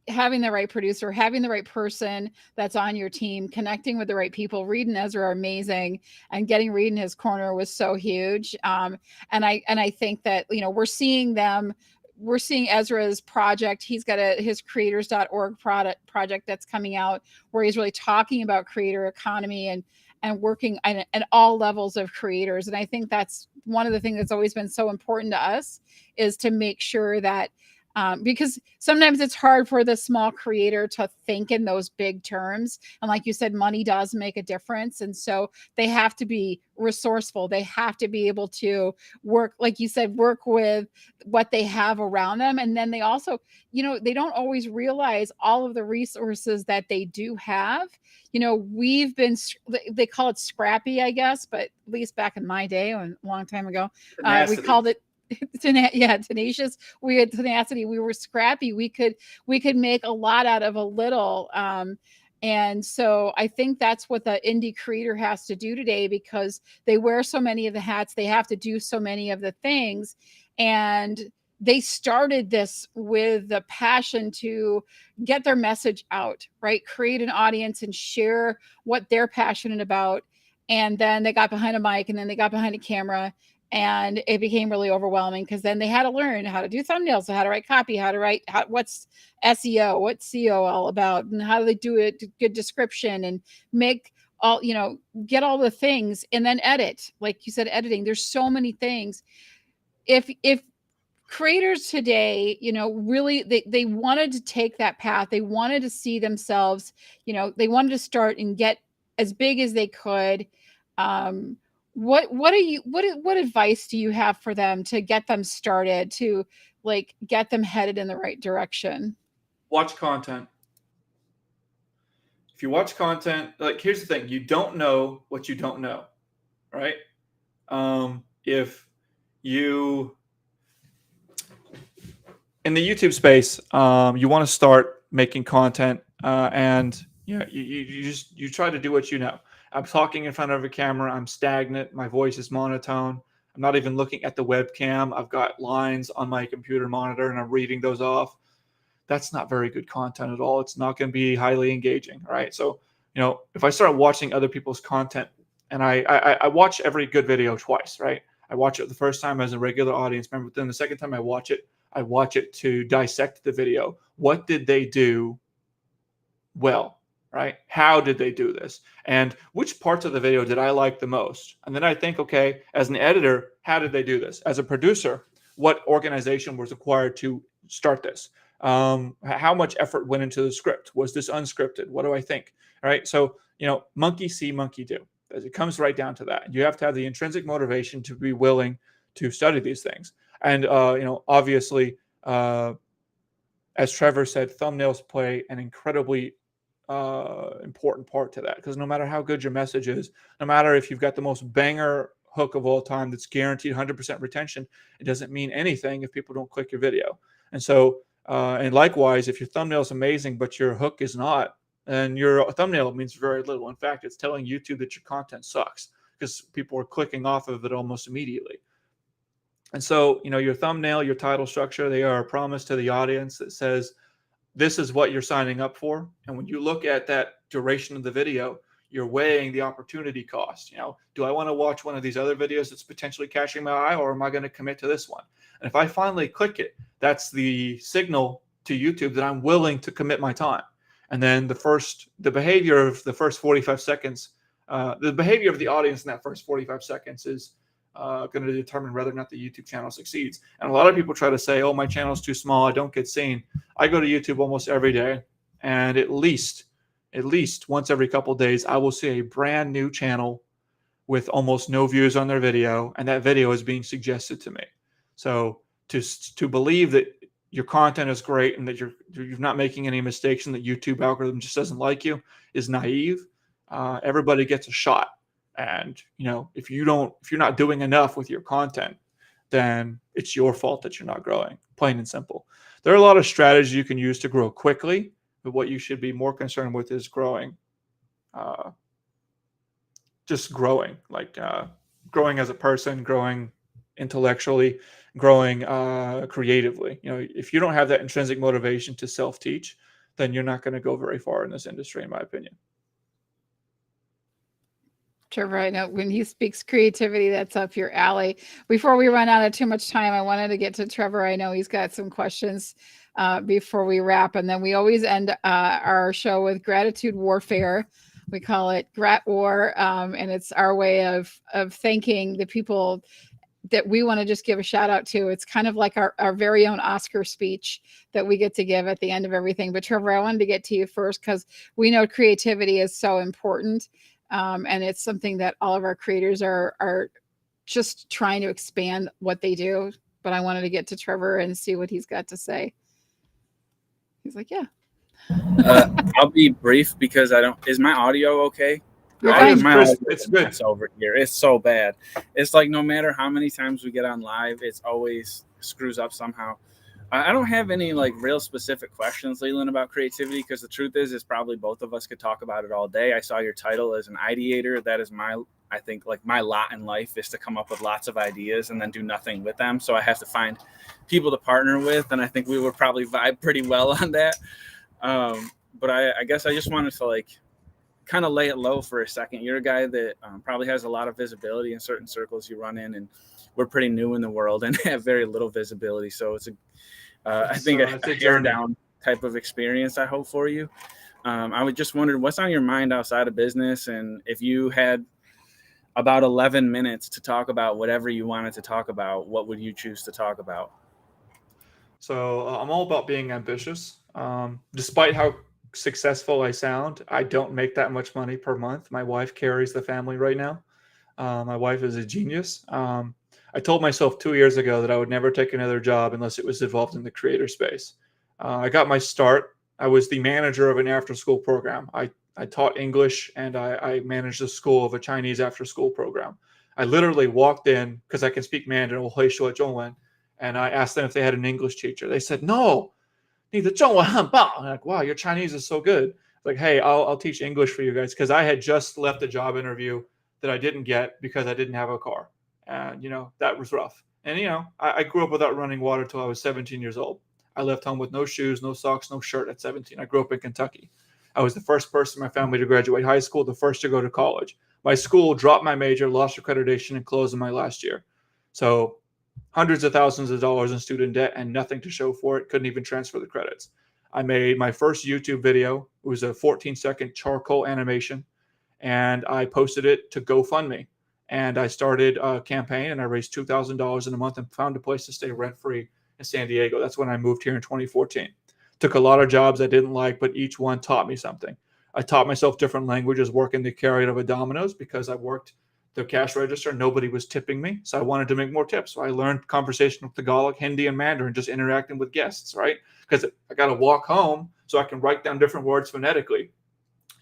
having the right producer, having the right person that's on your team, connecting with the right people. Reed and Ezra are amazing, and getting Reed in his corner was so huge. And I think that, we're seeing Ezra's project. He's got his creators.org project that's coming out, where he's really talking about creator economy and working at all levels of creators. And I think that's one of the things that's always been so important to us, is to make sure that, because sometimes it's hard for the small creator to think in those big terms. And like you said, money does make a difference. And so they have to be resourceful. They have to be able to work, like you said, work with what they have around them. And then they also, they don't always realize all of the resources that they do have. We've been, they call it scrappy, I guess, but at least back in my day, a long time ago, we called it tenacious. We had tenacity. We were scrappy. We could make a lot out of a little. And so I think that's what the indie creator has to do today, because they wear so many of the hats. They have to do so many of the things. And they started this with the passion to get their message out, right? Create an audience and share what they're passionate about. and then they got behind a mic, and then they got behind a camera, and it became really overwhelming because then they had to learn how to do thumbnails, so how to write copy, what's SEO, what's SEO all about, and how do they do it, good description, and make all, get all the things, and then edit. Like you said, editing. There's so many things. If creators today, really they wanted to take that path, they wanted to see themselves, they wanted to start and get as big as they could. What advice do you have for them to get them started, to like get them headed in the right direction? Watch content. If you watch content, like, here's the thing, you don't know what you don't know, right? If you, in the YouTube space, you want to start making content, and you try to do what you know. I'm talking in front of a camera. I'm stagnant. My voice is monotone. I'm not even looking at the webcam. I've got lines on my computer monitor, and I'm reading those off. That's not very good content at all. It's not going to be highly engaging, right? So, if I start watching other people's content, and I watch every good video twice, right? I watch it the first time as a regular audience member, but then the second time I watch it to dissect the video. What did they do well, right? How did they do this? And which parts of the video did I like the most? And then I think, okay, as an editor, how did they do this? As a producer, what organization was required to start this? How much effort went into the script? Was this unscripted? What do I think? All right. So, monkey see, monkey do. It comes right down to that. You have to have the intrinsic motivation to be willing to study these things. And, obviously, as Trevor said, thumbnails play an incredibly important part to that, because no matter how good your message is, no matter if you've got the most banger hook of all time that's guaranteed 100% retention, it doesn't mean anything if people don't click your video. And so, and likewise, if your thumbnail is amazing, but your hook is not, then your thumbnail means very little. In fact, it's telling YouTube that your content sucks, because people are clicking off of it almost immediately. And so, your thumbnail, your title structure, they are a promise to the audience that says, this is what you're signing up for. And when you look at that duration of the video, you're weighing the opportunity cost. Do I want to watch one of these other videos that's potentially catching my eye, or am I going to commit to this one? And if I finally click it, that's the signal to YouTube that I'm willing to commit my time. And then the behavior of the first 45 seconds, the behavior of the audience in that first 45 seconds is going to determine whether or not the YouTube channel succeeds. And a lot of people try to say, oh, my channel is too small, I don't get seen. I go to YouTube almost every day, and at least once every couple of days, I will see a brand new channel with almost no views on their video, and that video is being suggested to me. So to believe that your content is great and that you're not making any mistakes and that YouTube algorithm just doesn't like you is naive. Everybody gets a shot. And, if you're not doing enough with your content, then it's your fault that you're not growing, plain and simple. There are a lot of strategies you can use to grow quickly, but what you should be more concerned with is growing, just growing, like growing as a person, growing intellectually, growing creatively. If you don't have that intrinsic motivation to self-teach, then you're not going to go very far in this industry, in my opinion. Trevor, I know when he speaks creativity, that's up your alley. Before we run out of too much time, I wanted to get to Trevor. I know he's got some questions before we wrap. And then we always end our show with gratitude warfare. We call it Grat War. And it's our way of thanking the people that we want to just give a shout out to. It's kind of like our very own Oscar speech that we get to give at the end of everything. But Trevor, I wanted to get to you first because we know creativity is so important. And it's something that all of our creators are just trying to expand what they do. But I wanted to get to Trevor and see what he's got to say. He's like, yeah. I'll be brief because is my audio okay? It's good. It's over here. It's so bad. It's like no matter how many times we get on live, it's always screws up somehow. I don't have any like real specific questions, Leeland, about creativity, because the truth is probably both of us could talk about it all day. I saw your title as an ideator. That is I think my lot in life is to come up with lots of ideas and then do nothing with them. So I have to find people to partner with, and I think we would probably vibe pretty well on that. But I guess I just wanted to kind of lay it low for a second. You're a guy that probably has a lot of visibility in certain circles you run in, and we're pretty new in the world and have very little visibility. So it's I think a hair down type of experience, I hope, for you. I would just wondered what's on your mind outside of business, and if you had about 11 minutes to talk about whatever you wanted to talk about, what would you choose to talk about? So I'm all about being ambitious. Despite how successful I sound, I don't make that much money per month. My wife carries the family right now. My wife is a genius. I told myself 2 years ago that I would never take another job unless it was involved in the creator space. I got my start. I was the manager of an after-school program. I taught English, and I managed the school of a Chinese after-school program. I literally walked in because I can speak Mandarin, 我会说中文, and I asked them if they had an English teacher. They said, no, 你的中文很棒. I'm like, wow, your Chinese is so good. Like, hey, I'll teach English for you guys, because I had just left a job interview that I didn't get because I didn't have a car. And, that was rough. And, I grew up without running water till I was 17 years old. I left home with no shoes, no socks, no shirt at 17. I grew up in Kentucky. I was the first person in my family to graduate high school, the first to go to college. My school dropped my major, lost accreditation, and closed in my last year. So hundreds of thousands of dollars in student debt and nothing to show for it. Couldn't even transfer the credits. I made my first YouTube video. It was a 14-second charcoal animation, and I posted it to GoFundMe. And I started a campaign, and I raised $2,000 in a month and found a place to stay rent-free in San Diego. That's when I moved here in 2014. Took a lot of jobs I didn't like, but each one taught me something. I taught myself different languages working the carrot of a Domino's, because I worked the cash register. Nobody was tipping me, so I wanted to make more tips. So I learned conversational Tagalog, Hindi, and Mandarin, just interacting with guests, right? Because I got to walk home so I can write down different words phonetically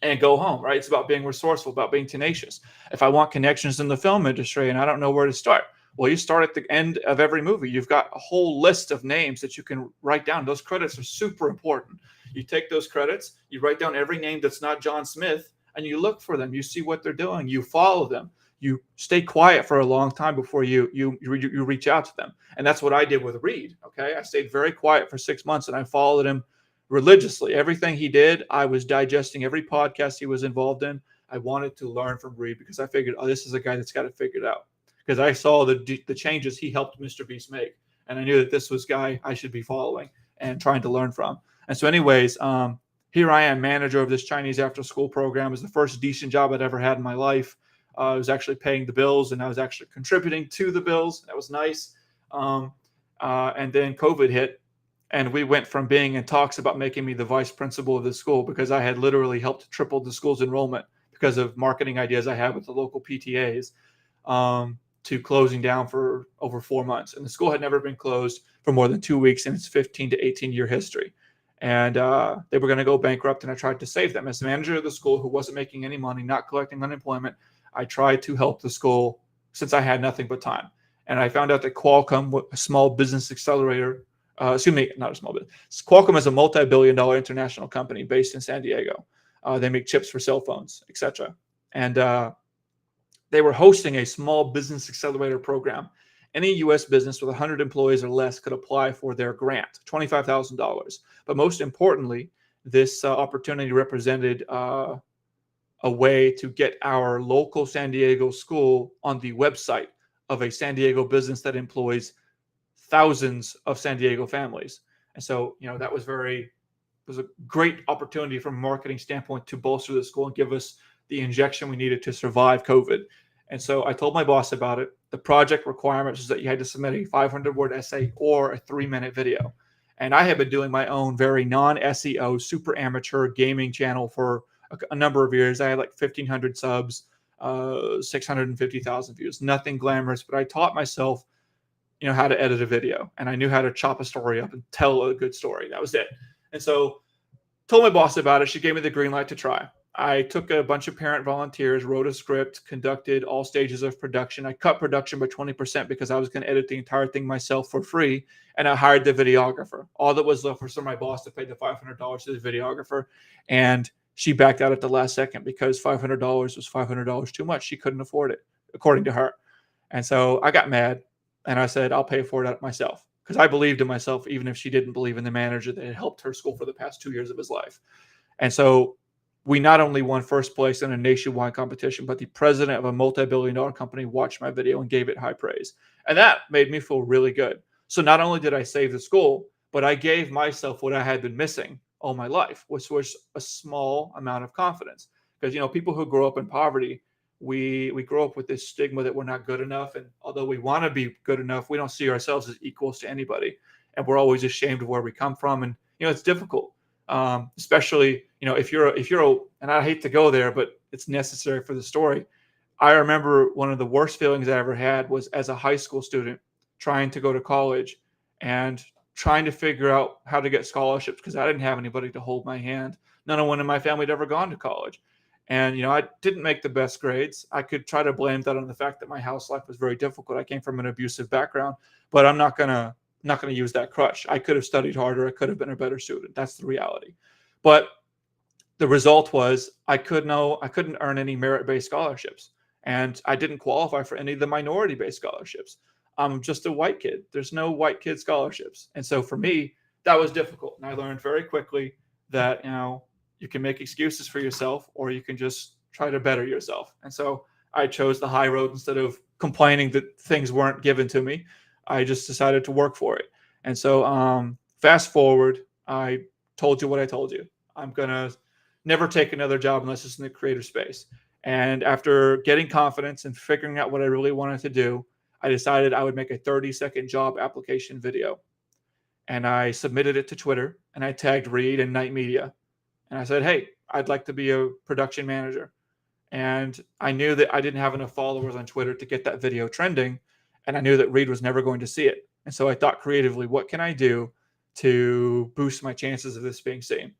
and go home, right? It's about being resourceful, about being tenacious. If I want connections in the film industry and I don't know where to start, well, you start at the end of every movie. You've got a whole list of names that you can write down. Those credits are super important. You take those credits, you write down every name that's not John Smith, and you look for them. You see what they're doing. You follow them. You stay quiet for a long time before you reach out to them. And that's what I did with Reed. Okay, I stayed very quiet for 6 months, and I followed him religiously. Everything he did, I was digesting every podcast he was involved in. I wanted to learn from Reed, because I figured, oh, this is a guy that's got it figured out. Because I saw the changes he helped Mr. Beast make, and I knew that this was a guy I should be following and trying to learn from. And so, anyways, here I am, manager of this Chinese after-school program. It was the first decent job I'd ever had in my life. I was actually paying the bills, and I was actually contributing to the bills. That was nice. And then COVID hit, and we went from being in talks about making me the vice principal of the school, because I had literally helped triple the school's enrollment because of marketing ideas I had with the local PTAs, to closing down for over 4 months. And the school had never been closed for more than 2 weeks in its 15 to 18-year history. And they were going to go bankrupt, and I tried to save them. As the manager of the school, who wasn't making any money, not collecting unemployment, I tried to help the school since I had nothing but time. And I found out that Qualcomm, a small business accelerator, not a small business. Qualcomm is a multi-billion-dollar international company based in San Diego. They make chips for cell phones, etc. And they were hosting a small business accelerator program. Any U.S. business with 100 employees or less could apply for their grant, $25,000. But most importantly, this opportunity represented a way to get our local San Diego school on the website of a San Diego business that employs thousands of San Diego families. And so, that was a great opportunity from a marketing standpoint to bolster the school and give us the injection we needed to survive COVID. And so I told my boss about it. The project requirements is that you had to submit a 500-word essay or a 3-minute video. And I have been doing my own very non-SEO, super amateur gaming channel for a number of years. I had like 1,500 subs, 650,000 views, nothing glamorous, but I taught myself, how to edit a video, and I knew how to chop a story up and tell a good story. That was it. And so told my boss about it. She gave me the green light to try. I took a bunch of parent volunteers, wrote a script, conducted all stages of production. I cut production by 20% because I was going to edit the entire thing myself for free. And I hired the videographer. All that was left was for my boss to pay the $500 to the videographer. And she backed out at the last second because $500 was $500 too much. She couldn't afford it, according to her. And so I got mad, and I said, I'll pay for it myself, because I believed in myself, even if she didn't believe in the manager that had helped her school for the past 2 years of his life. And so we not only won first place in a nationwide competition, but the president of a multi-billion-dollar company watched my video and gave it high praise. And that made me feel really good. So not only did I save the school, but I gave myself what I had been missing all my life, which was a small amount of confidence. Because, people who grow up in poverty, we grow up with this stigma that we're not good enough. And although we want to be good enough, we don't see ourselves as equals to anybody. And we're always ashamed of where we come from. And, it's difficult. Especially, if you're and I hate to go there, but it's necessary for the story. I remember one of the worst feelings I ever had was as a high school student trying to go to college and trying to figure out how to get scholarships because I didn't have anybody to hold my hand. None of one in my family had ever gone to college. And, I didn't make the best grades. I could try to blame that on the fact that my house life was very difficult. I came from an abusive background, but I'm not going to use that crutch. I could have studied harder. I could have been a better student. That's the reality. But the result was I couldn't earn any merit-based scholarships. And I didn't qualify for any of the minority-based scholarships. I'm just a white kid. There's no white kid scholarships. And so for me, that was difficult. And I learned very quickly that, you can make excuses for yourself or you can just try to better yourself. And so I chose the high road instead of complaining that things weren't given to me. I just decided to work for it. And so fast forward, I told you what I told you. I'm going to never take another job unless it's in the creator space. And after getting confidence and figuring out what I really wanted to do, I decided I would make a 30-second job application video. And I submitted it to Twitter and I tagged Reed and Night Media. And I said, hey, I'd like to be a production manager. And I knew that I didn't have enough followers on Twitter to get that video trending. And I knew that Reed was never going to see it. And so I thought creatively, what can I do to boost my chances of this being seen?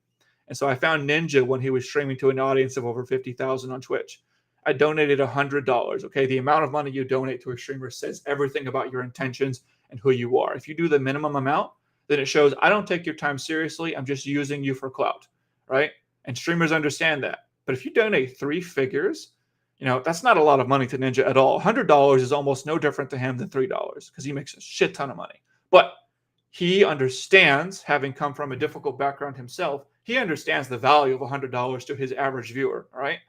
And so I found Ninja when he was streaming to an audience of over 50,000 on Twitch. I donated $100. Okay, the amount of money you donate to a streamer says everything about your intentions and who you are. If you do the minimum amount, then it shows I don't take your time seriously. I'm just using you for clout, right? And streamers understand that. But if you donate 3 figures, that's not a lot of money to Ninja at all. $100 is almost no different to him than $3 because he makes a shit ton of money. But he understands, having come from a difficult background himself, he understands the value of $100 to his average viewer, right?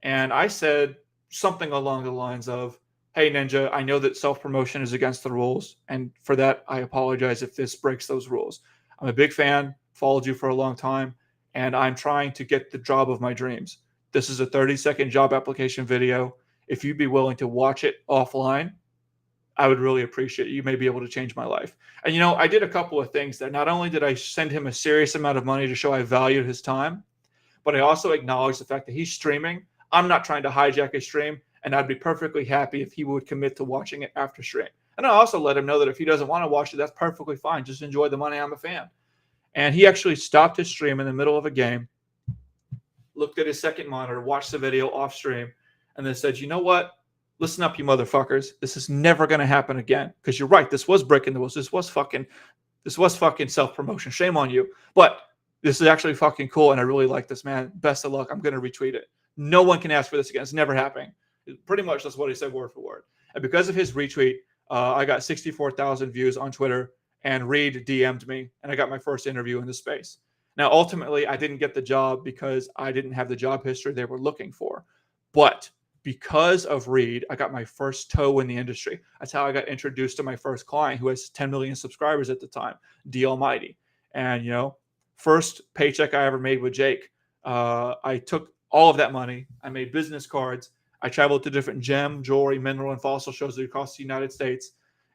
And I said something along the lines of, hey, Ninja, I know that self-promotion is against the rules. And for that, I apologize if this breaks those rules. I'm a big fan, followed you for a long time, and I'm trying to get the job of my dreams. This is a 30-second job application video. If you'd be willing to watch it offline, I would really appreciate it. You may be able to change my life. And, I did a couple of things there. Not only did I send him a serious amount of money to show I valued his time, but I also acknowledged the fact that he's streaming. I'm not trying to hijack his stream, and I'd be perfectly happy if he would commit to watching it after stream. And I also let him know that if he doesn't want to watch it, that's perfectly fine. Just enjoy the money. I'm a fan. And he actually stopped his stream in the middle of a game, looked at his second monitor, watched the video off stream, and then said, you know what? Listen up, you motherfuckers. This is never going to happen again. Because you're right. This was breaking the rules. This was fucking self-promotion. Shame on you. But this is actually fucking cool, and I really like this, man. Best of luck. I'm going to retweet it. No one can ask for this again. It's never happening. Pretty much that's what he said word for word. And because of his retweet, I got 64,000 views on Twitter, and Reed DM'd me, and I got my first interview in the space. Now, ultimately, I didn't get the job because I didn't have the job history they were looking for. But because of Reed, I got my first toe in the industry. That's how I got introduced to my first client, who has 10 million subscribers at the time, D Almighty. And, first paycheck I ever made with Jake, I took all of that money. I made business cards. I traveled to different gem, jewelry, mineral, and fossil shows across the United States.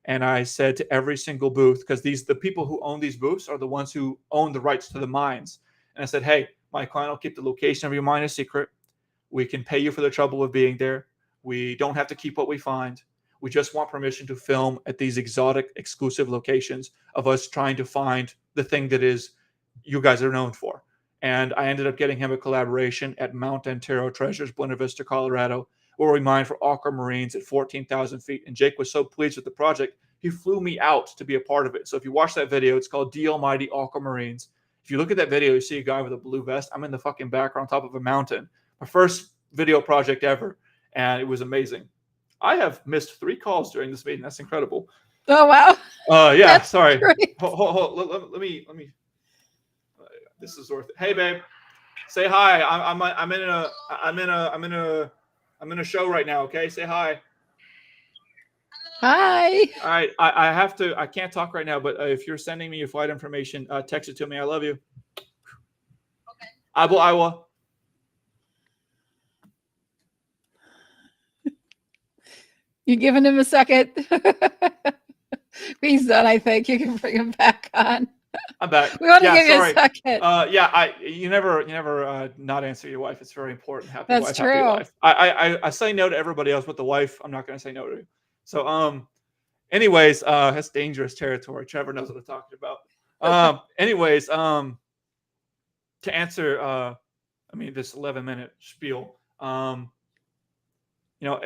And I said to every single booth, because the people who own these booths are the ones who own the rights to the mines. And I said, hey, my client will keep the location of your mine a secret. We can pay you for the trouble of being there. We don't have to keep what we find. We just want permission to film at these exotic, exclusive locations of us trying to find the thing that is you guys are known for. And I ended up getting him a collaboration at Mount Antero Treasures, Buena Vista, Colorado, where we mined for aquamarines at 14,000 feet. And Jake was so pleased with the project, he flew me out to be a part of it. So if you watch that video, it's called D Almighty Aquamarines. If you look at that video, you see a guy with a blue vest. I'm in the fucking background on top of a mountain. My first video project ever, and it was amazing. I have missed 3 calls during this meeting. That's incredible. Oh, wow. Yeah, That's sorry. great. Let me. This is worth it. Hey, babe. Say hi. I'm in a show right now. Okay, say hi. Hi. All right, I have to. I can't talk right now, but if you're sending me your flight information, text it to me. I love you. Okay. I will. I will. You're giving him a second. He's done. I think you can bring him back on. I'm back. We want to Yeah, give sorry. you a second. Yeah, you never not answer your wife. It's very important. Happy That's wife, true. happy life. I say no to everybody else, but the wife, I'm not going to say no to. So anyways, that's dangerous territory. Trevor knows what I'm talking about. Anyways, to answer, I mean, this 11-minute spiel. You know,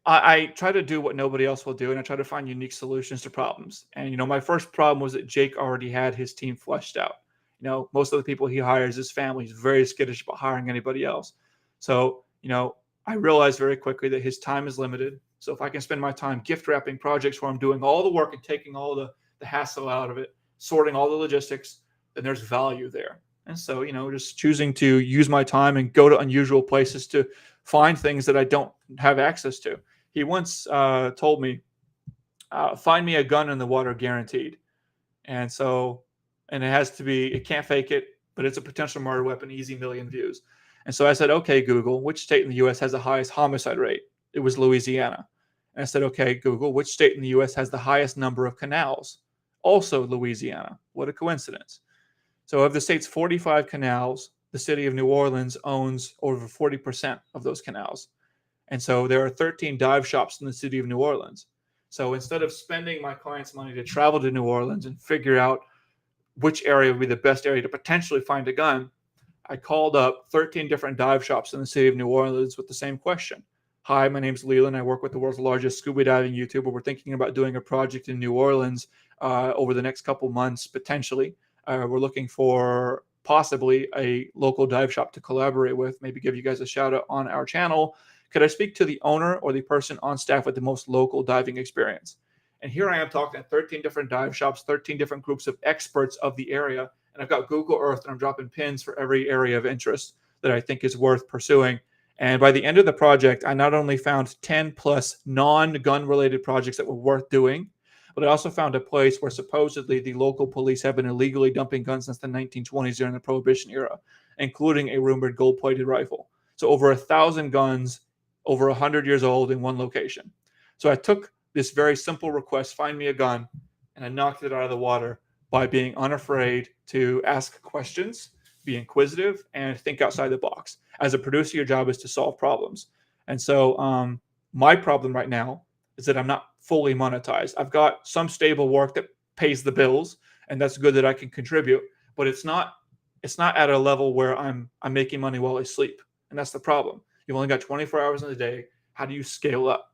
I try to do what nobody else will do, and I try to find unique solutions to problems. And, you know, my first problem was that Jake already had his team fleshed out. You know, most of the people he hires, his family, he's very skittish about hiring anybody else. So, you know, I realized very quickly that his time is limited. So if I can spend my time gift wrapping projects where I'm doing all the work and taking all the hassle out of it, sorting all the logistics, then there's value there. And so, you know, just choosing to use my time and go to unusual places to find things that I don't have access to. He once told me, find me a gun in the water guaranteed. And so, and it has to be, it can't fake it, but it's a potential murder weapon, easy million views. And so I said, okay, Google, which state in the US has the highest homicide rate? It was Louisiana. And I said, okay, Google, which state in the US has the highest number of canals? Also Louisiana. What a coincidence. So of the state's 45 canals, the city of New Orleans owns over 40% of those canals. And so there are 13 dive shops in the city of New Orleans. So instead of spending my clients' money to travel to New Orleans and figure out which area would be the best area to potentially find a gun, I called up 13 different dive shops in the city of New Orleans with the same question. Hi, my name's Leeland. I work with the world's largest scuba diving YouTuber. We're thinking about doing a project in New Orleans over the next couple months, potentially. We're looking for possibly a local dive shop to collaborate with, maybe give you guys a shout out on our channel. Could I speak to the owner or the person on staff with the most local diving experience? And here I am talking to 13 different dive shops, 13 different groups of experts of the area. And I've got Google Earth and I'm dropping pins for every area of interest that I think is worth pursuing. And by the end of the project, I not only found 10 plus non-gun related projects that were worth doing, but I also found a place where supposedly the local police have been illegally dumping guns since the 1920s during the Prohibition era, including a rumored gold-plated rifle. So over 1,000 guns, over 100 years old in one location. So I took this very simple request, find me a gun, and I knocked it out of the water by being unafraid to ask questions, be inquisitive, and think outside the box. As a producer, your job is to solve problems. And so my problem right now is that I'm not fully monetized. I've got some stable work that pays the bills, and that's good that I can contribute, but it's not at a level where I'm making money while I sleep. And that's the problem. You've only got 24 hours in the day. How do you scale up?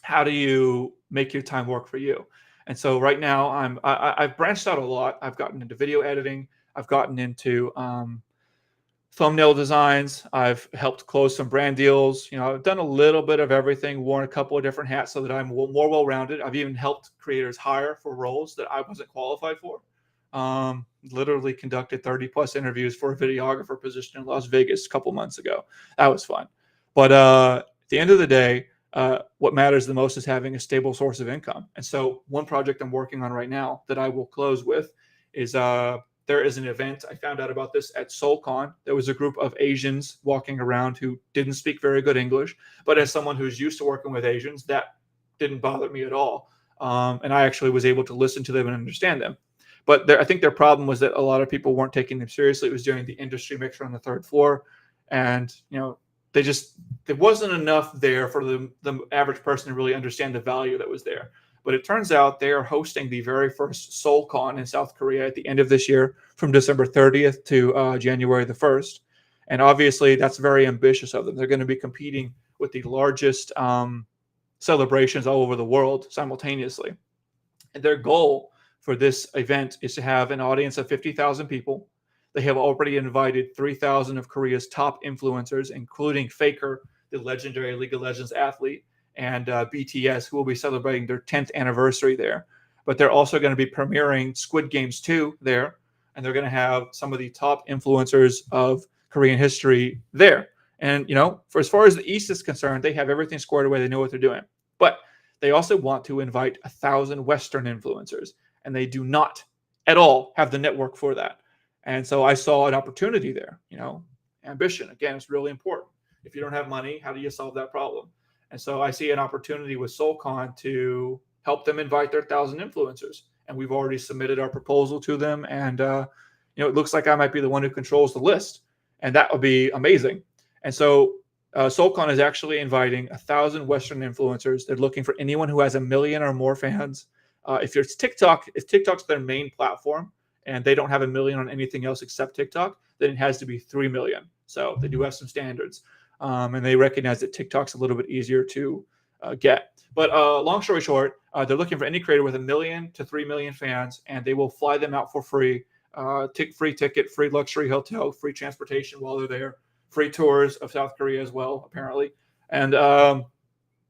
How do you make your time work for you? And so right now I've branched out a lot. I've gotten into video editing. I've gotten into thumbnail designs. I've helped close some brand deals. You know, I've done a little bit of everything, worn a couple of different hats so that I'm more well-rounded. I've even helped creators hire for roles that I wasn't qualified for. Literally conducted 30 plus interviews for a videographer position in Las Vegas a couple months ago. That was fun. But at the end of the day, what matters the most is having a stable source of income. And so one project I'm working on right now that I will close with is there is an event. I found out about this at SoulCon. There was a group of Asians walking around who didn't speak very good English, but as someone who's used to working with Asians, that didn't bother me at all. And I actually was able to listen to them and understand them. But I think their problem was that a lot of people weren't taking them seriously. It was during the industry mixer on the third floor. And, you know, there wasn't enough there for the average person to really understand the value that was there. But it turns out they are hosting the very first SoulCon in South Korea at the end of this year from December 30th to January the 1st. And obviously that's very ambitious of them. They're going to be competing with the largest celebrations all over the world simultaneously. And their goal for this event is to have an audience of 50,000 people. They have already invited 3,000 of Korea's top influencers, including Faker, the legendary League of Legends athlete, and BTS, who will be celebrating their 10th anniversary there. But they're also going to be premiering Squid Games 2 there, and they're going to have some of the top influencers of Korean history there. And, for as far as the East is concerned, they have everything squared away. They know what they're doing. But they also want to invite 1,000 Western influencers, and they do not at all have the network for that. And so I saw an opportunity there. Ambition, again, is really important. If you don't have money, how do you solve that problem? And so I see an opportunity with SoulCon to help them invite their 1,000 influencers. And we've already submitted our proposal to them. And, it looks like I might be the one who controls the list. And that would be amazing. And so SoulCon is actually inviting 1,000 Western influencers. They're looking for anyone who has 1 million or more fans. If TikTok's their main platform and they don't have 1 million on anything else except TikTok, then it has to be 3 million. So they do have some standards. And they recognize that TikTok's a little bit easier to get. But long story short, they're looking for any creator with 1 million to 3 million fans, and they will fly them out for free. Free ticket, free luxury hotel, free transportation while they're there, free tours of South Korea as well, apparently. And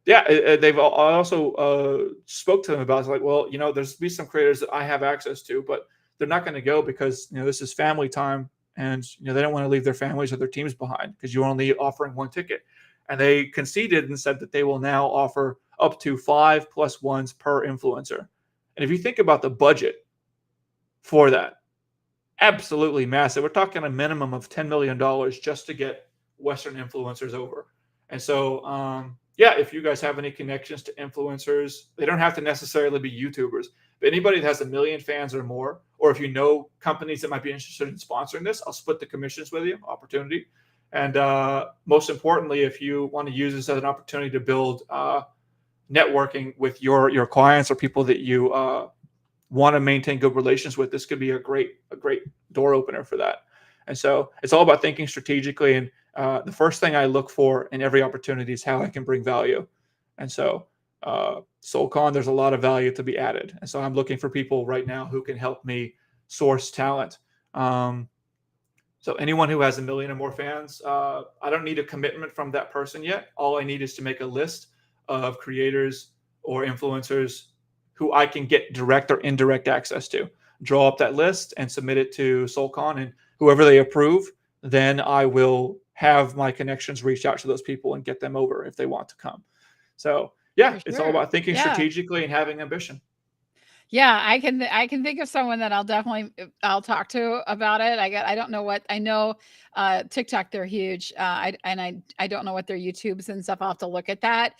they've also spoke to them about, it's like, well, there's be some creators that I have access to, but they're not going to go because this is family time, and they don't want to leave their families or their teams behind because you're only offering one ticket. And they conceded and said that they will now offer up to 5+1s per influencer. And if you think about the budget for that, absolutely massive. We're talking a minimum of $10 million just to get Western influencers over. And so, if you guys have any connections to influencers, they don't have to necessarily be YouTubers, but anybody that has 1 million fans or more, or if you know companies that might be interested in sponsoring this, I'll split the commissions with you, opportunity. And most importantly, if you want to use this as an opportunity to build networking with your clients or people that you want to maintain good relations with, this could be a great door opener for that. And so it's all about thinking strategically. And the first thing I look for in every opportunity is how I can bring value. And so SoulCon, there's a lot of value to be added. And so I'm looking for people right now who can help me source talent. So anyone who has 1 million or more fans, I don't need a commitment from that person yet. All I need is to make a list of creators or influencers who I can get direct or indirect access to. Draw up that list and submit it to SoulCon, and whoever they approve, then I will have my connections reach out to those people and get them over if they want to come. So it's all about thinking strategically and having ambition. Yeah, I can think of someone that I'll talk to about it. I don't know what I know. TikTok, they're huge. I don't know what their YouTubes and stuff. I'll have to look at that.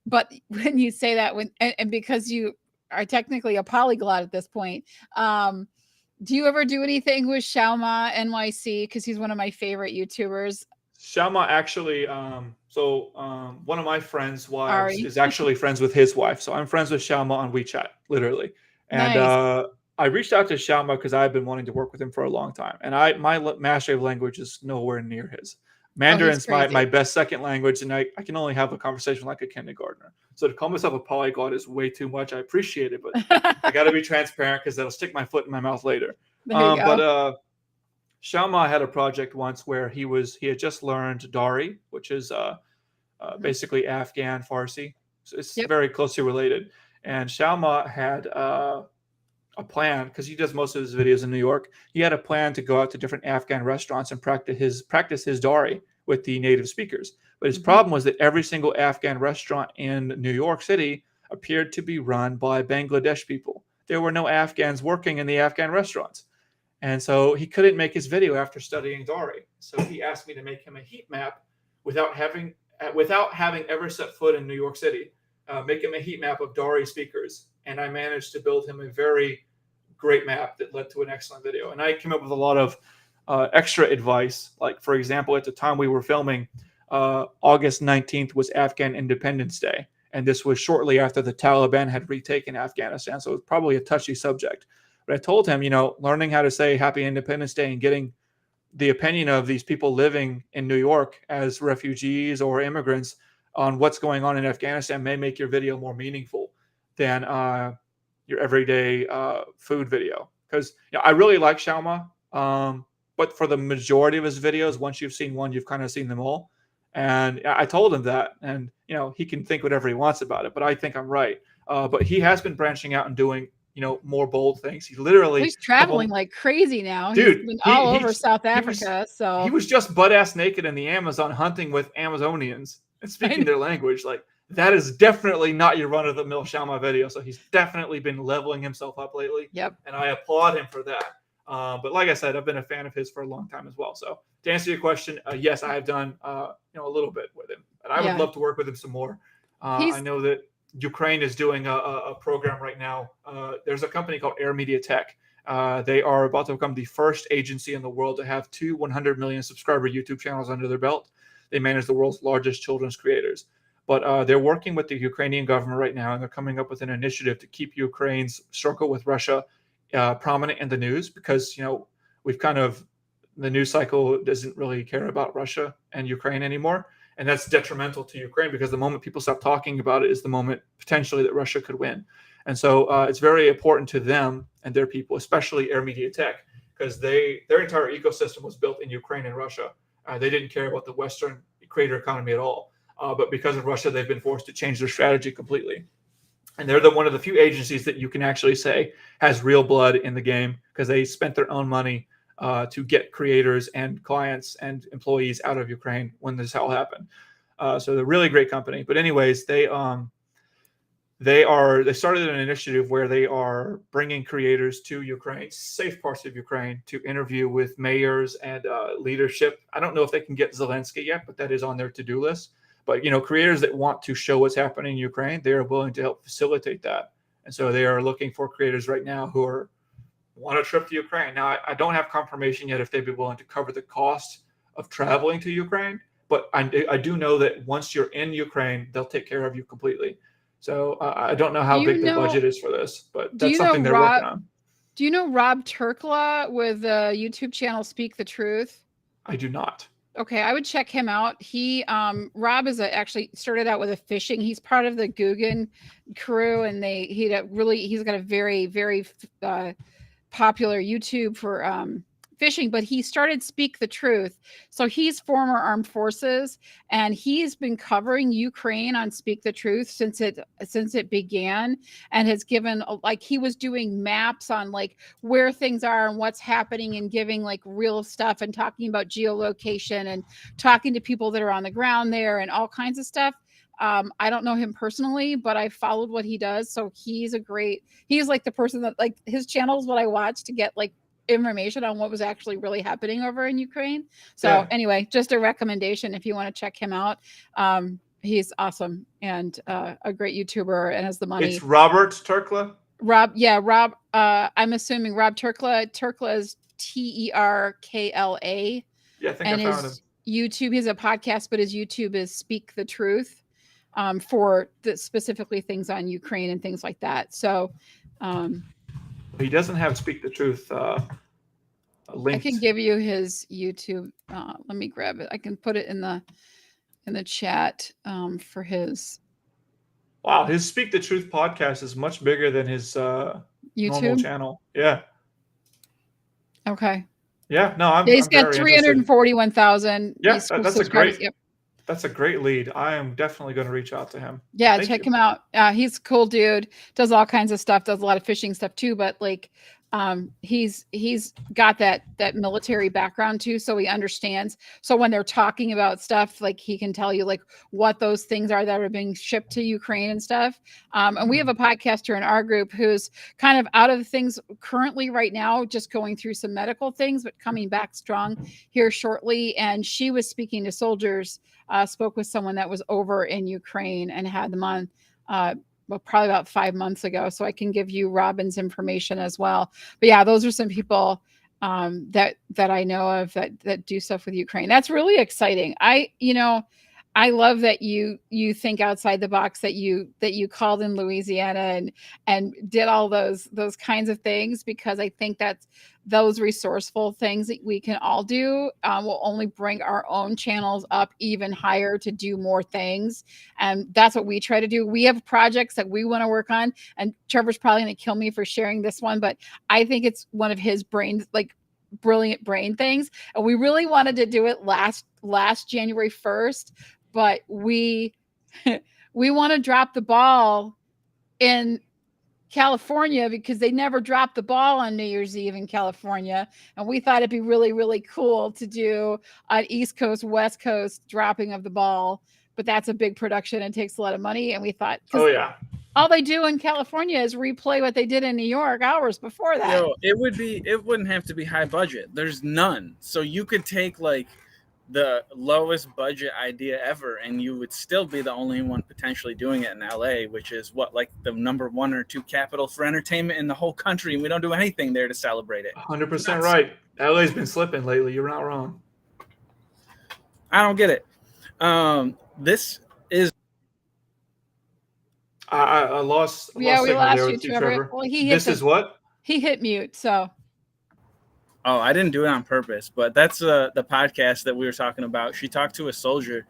But when you say that, and because you are technically a polyglot at this point, do you ever do anything with Xiaoma NYC? Because he's one of my favorite YouTubers. Xiaoma actually, one of my friends' wives is actually friends with his wife. So I'm friends with Xiaoma on WeChat, literally. And nice. I reached out to Xiaoma because I've been wanting to work with him for a long time. And my mastery of language is nowhere near his. Mandarin's my best second language, and I can only have a conversation like a kindergartner. So to call myself a polyglot is way too much. I appreciate it, but I got to be transparent because that'll stick my foot in my mouth later. But Xiaoma had a project once where he had just learned Dari, which is basically Afghan Farsi. So it's very closely related. And Xiaoma had a plan, because he does most of his videos in New York. He had a plan to go out to different Afghan restaurants and practice his Dari with the native speakers. But his problem was that every single Afghan restaurant in New York City appeared to be run by Bangladesh people. There were no Afghans working in the Afghan restaurants. And so he couldn't make his video after studying Dari. So he asked me to make him a heat map without having ever set foot in New York City, make him a heat map of Dari speakers. And I managed to build him a very great map that led to an excellent video. And I came up with a lot of extra advice. Like, for example, at the time we were filming, August 19th was Afghan Independence Day. And this was shortly after the Taliban had retaken Afghanistan. So it was probably a touchy subject. But I told him, learning how to say Happy Independence Day and getting the opinion of these people living in New York as refugees or immigrants on what's going on in Afghanistan may make your video more meaningful than your everyday food video. Because I really like Xiaoma, but for the majority of his videos, once you've seen one, you've kind of seen them all. And I told him that, and he can think whatever he wants about it, but I think I'm right. But he has been branching out and doing more bold things. He literally, He's traveling like crazy now. Dude, He's been all over South he Africa. he was just butt ass naked in the Amazon hunting with Amazonians and speaking their language. Like, that is definitely not your run of the mill Shama video. So he's definitely been leveling himself up lately. Yep. And I applaud him for that. But like I said, I've been a fan of his for a long time as well. So to answer your question, yes, I have done a little bit with him, and I would love to work with him some more. I know that Ukraine is doing a program right now. There's a company called Air Media Tech. They are about to become the first agency in the world to have 2 100 million subscriber YouTube channels under their belt. They manage the world's largest children's creators. But they're working with the Ukrainian government right now, and they're coming up with an initiative to keep Ukraine's struggle with Russia prominent in the news, because we've the news cycle doesn't really care about Russia and Ukraine anymore, and that's detrimental to Ukraine, because the moment people stop talking about it is the moment potentially that Russia could win. And so it's very important to them and their people, especially Air Media Tech, because their entire ecosystem was built in Ukraine and Russia. They didn't care about the Western creator economy at all. But because of Russia, they've been forced to change their strategy completely. And they're one of the few agencies that you can actually say has real blood in the game, because they spent their own money to get creators and clients and employees out of Ukraine when this all happened. So they're a really great company. But anyways, they started an initiative where they are bringing creators to Ukraine, safe parts of Ukraine, to interview with mayors and leadership. I don't know if they can get Zelensky yet, but that is on their to-do list. But creators that want to show what's happening in Ukraine, they are willing to help facilitate that. And so they are looking for creators right now who want a trip to Ukraine. Now, I don't have confirmation yet if they'd be willing to cover the cost of traveling to Ukraine, but I do know that once you're in Ukraine, they'll take care of you completely. So I don't know how big the budget is for this, but that's something they're working on. Do you know Rob Turkla with the YouTube channel Speak the Truth? I do not. Okay, I would check him out. Rob is actually started out with a fishing. He's part of the Guggen crew, and he's got a very, very popular YouTube for fishing, but he started Speak the Truth. So he's former armed forces, and he's been covering Ukraine on Speak the Truth since it began, and has given, like, he was doing maps on like where things are and what's happening, and giving like real stuff, and talking about geolocation, and talking to people that are on the ground there, and all kinds of stuff. I don't know him personally, but I followed what he does. So he's like the person that, like, his channel is what I watch to get like information on what was actually really happening over in Ukraine. So anyway, just a recommendation if you want to check him out. He's awesome, and a great YouTuber, and has the money. It's Robert Turkla? Rob. I'm assuming Rob Turkla. Turkla is Terkla. Yeah, I think I found him. YouTube, he has a podcast, but his YouTube is Speak the Truth, for specifically things on Ukraine and things like that. So he doesn't have Speak the Truth linked. I can give you his YouTube. Let me grab it. I can put it in the chat for his. Wow, his Speak the Truth podcast is much bigger than his YouTube normal channel. Yeah. Okay. Yeah. No, he's got 341,000. Yeah, that's a great lead. I am definitely going to reach out to him. Yeah, check him out. He's a cool dude. Does all kinds of stuff. Does a lot of fishing stuff too. But like, he's got that military background too, so he understands. So when they're talking about stuff, like, he can tell you like what those things are that are being shipped to Ukraine and stuff. And we have a podcaster in our group who's kind of out of things currently right now, just going through some medical things, but coming back strong here shortly. And she was speaking to soldiers. Spoke with someone that was over in Ukraine and had them on probably about 5 months ago. So I can give you Robin's information as well. But yeah, those are some people that I know of that do stuff with Ukraine. That's really exciting. I love that you think outside the box, that you called in Louisiana and did all those kinds of things, because I think that's those resourceful things that we can all do will only bring our own channels up even higher to do more things. And that's what we try to do. We have projects that we want to work on, and Trevor's probably going to kill me for sharing this one, but I think it's one of his brilliant brain things. And we really wanted to do it last January 1st, but we want to drop the ball in California because they never dropped the ball on New Year's Eve in California. And we thought it'd be really, really cool to do an East Coast, West Coast dropping of the ball. But that's a big production and takes a lot of money. And we thought, Oh yeah, all they do in California is replay what they did in New York hours before that. It wouldn't have to be high budget. There's none. So you could take like the lowest budget idea ever, and you would still be the only one potentially doing it in LA, which is what, like the number 1 or 2 capital for entertainment in the whole country, and we don't do anything there to celebrate it. 100% right. LA's been slipping lately. You're not wrong. I don't get it. This is. I lost. Yeah, we lost you, too, Trevor. Well, this is what? He hit mute, so. Oh, I didn't do it on purpose, but that's the podcast that we were talking about. She talked to a soldier,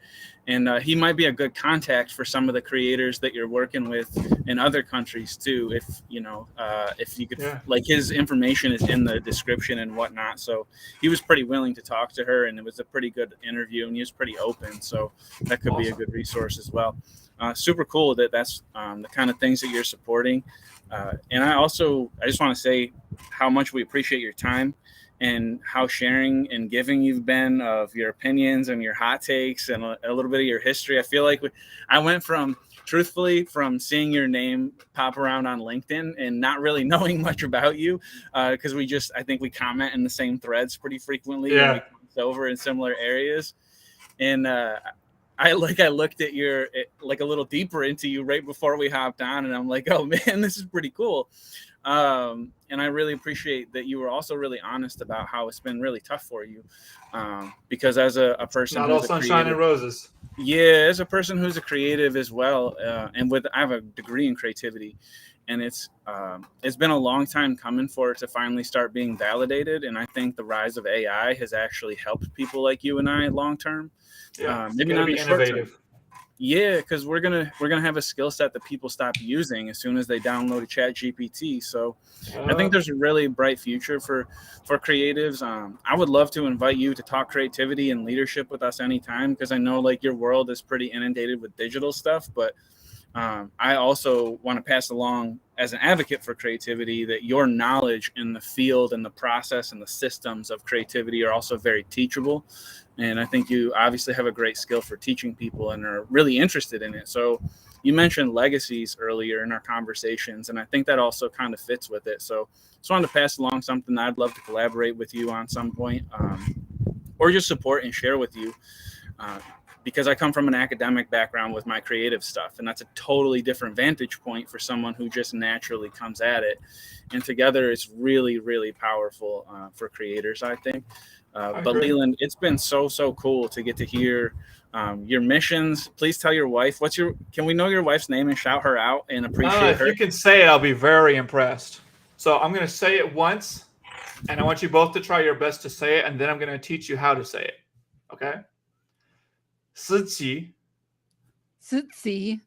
and he might be a good contact for some of the creators that you're working with in other countries too. If if you could, like, his information is in the description and whatnot. So he was pretty willing to talk to her, and it was a pretty good interview, and he was pretty open. So that could be a good resource as well. Super cool that's the kind of things that you're supporting. And I just want to say how much we appreciate your time and how sharing and giving you've been of your opinions and your hot takes and a little bit of your history. I feel like I went from seeing your name pop around on LinkedIn and not really knowing much about you, because I think we comment in the same threads pretty frequently. Yeah. And we cross over in similar areas. And I looked at a little deeper into you right before we hopped on, and I'm like, oh man, this is pretty cool. And I really appreciate that you were also really honest about how it's been really tough for you. Because as a person, not all sunshine and roses. Yeah, as a person who's a creative as well, and I have a degree in creativity, and it's been a long time coming for it to finally start being validated. And I think the rise of AI has actually helped people like you and I long term. Yeah, maybe not be innovative. Yeah, because we're gonna have a skill set that people stop using as soon as they download a ChatGPT. So I think there's a really bright future for creatives. I would love to invite you to talk creativity and leadership with us anytime, because I know like your world is pretty inundated with digital stuff, but I also want to pass along as an advocate for creativity that your knowledge in the field and the process and the systems of creativity are also very teachable. And I think you obviously have a great skill for teaching people and are really interested in it. So you mentioned legacies earlier in our conversations, and I think that also kind of fits with it. So just wanted to pass along something that I'd love to collaborate with you on some point, or just support and share with you. Because I come from an academic background with my creative stuff, and that's a totally different vantage point for someone who just naturally comes at it. And together it's really, really powerful for creators, I think. But Leeland, it's been so cool to get to hear your missions. Please tell your wife, can we know your wife's name and shout her out and appreciate her? If you can say it, I'll be very impressed. So I'm going to say it once, and I want you both to try your best to say it, and then I'm going to teach you how to say it. Okay? Siqi. Siqi.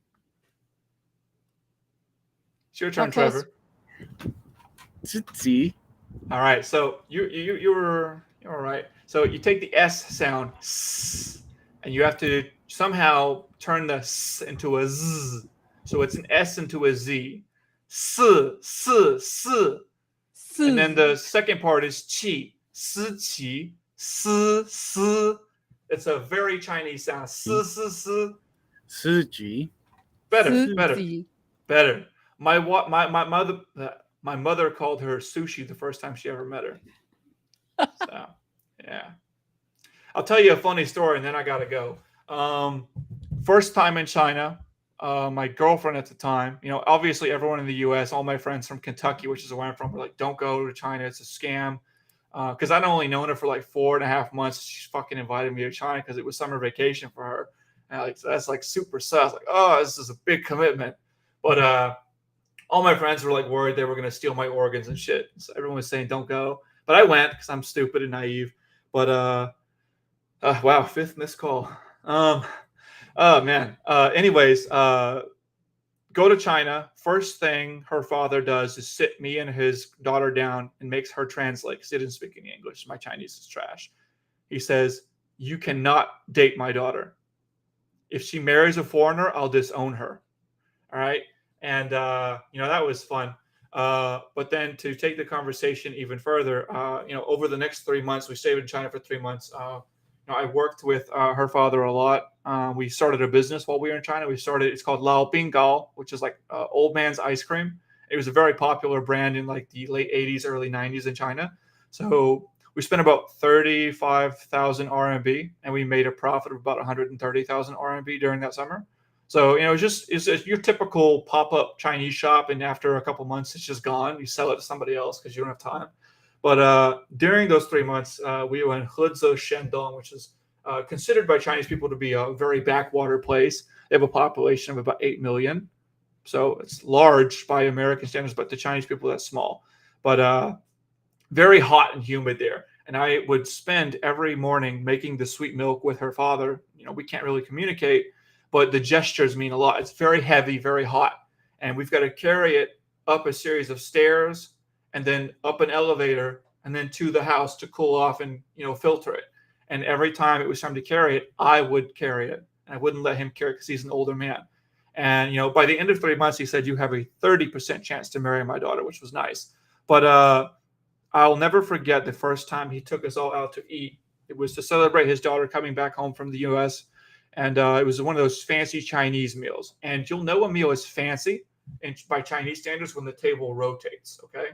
It's your turn, Trevor. Siqi. All right. So you're all right. So you take the S sound, and you have to somehow turn the S into a Z. So it's an S into a Z. S. And then the second part is qi. Siqi. S. It's a very Chinese sound. Siqi. Better. My mother called her sushi the first time she ever met her. So, yeah. I'll tell you a funny story, and then I gotta go. First time in China, my girlfriend at the time, obviously everyone in the U.S., all my friends from Kentucky, which is where I'm from, were like, "Don't go to China; it's a scam." Because I'd only known her for like 4.5 months. She fucking invited me to China because it was summer vacation for her. And that's like super sus. Like, oh, this is a big commitment. But all my friends were like worried they were going to steal my organs and shit. So everyone was saying, don't go. But I went because I'm stupid and naive. But wow, 5th missed call. Oh man. Anyways, go to China. First thing her father does is sit me and his daughter down and makes her translate because he didn't speak any English. My Chinese is trash. He says, "You cannot date my daughter. If she marries a foreigner, I'll disown her." All right. And, that was fun. But then to take the conversation even further, over the next 3 months, we stayed in China for 3 months. I worked with her father a lot. We started a business while we were in China. It's called Lao Bing Gao, which is like old man's ice cream. It was a very popular brand in like the late 80s, early 90s in China. So we spent about 35,000 RMB and we made a profit of about 130,000 RMB during that summer. So, it's your typical pop-up Chinese shop. And after a couple months, it's just gone. You sell it to somebody else because you don't have time. But during those 3 months, we were in Hezhe, Shandong, which is considered by Chinese people to be a very backwater place. They have a population of about 8 million. So it's large by American standards, but to Chinese people, that's small. But very hot and humid there. And I would spend every morning making the sweet milk with her father. We can't really communicate, but the gestures mean a lot. It's very heavy, very hot. And we've got to carry it up a series of stairs and then up an elevator and then to the house to cool off and, filter it. And every time it was time to carry it, I would carry it. And I wouldn't let him carry it because he's an older man. And, by the end of 3 months, he said, you have a 30% chance to marry my daughter, which was nice. But I'll never forget the first time he took us all out to eat. It was to celebrate his daughter coming back home from the U.S. And it was one of those fancy Chinese meals. And you'll know a meal is fancy by Chinese standards when the table rotates, okay?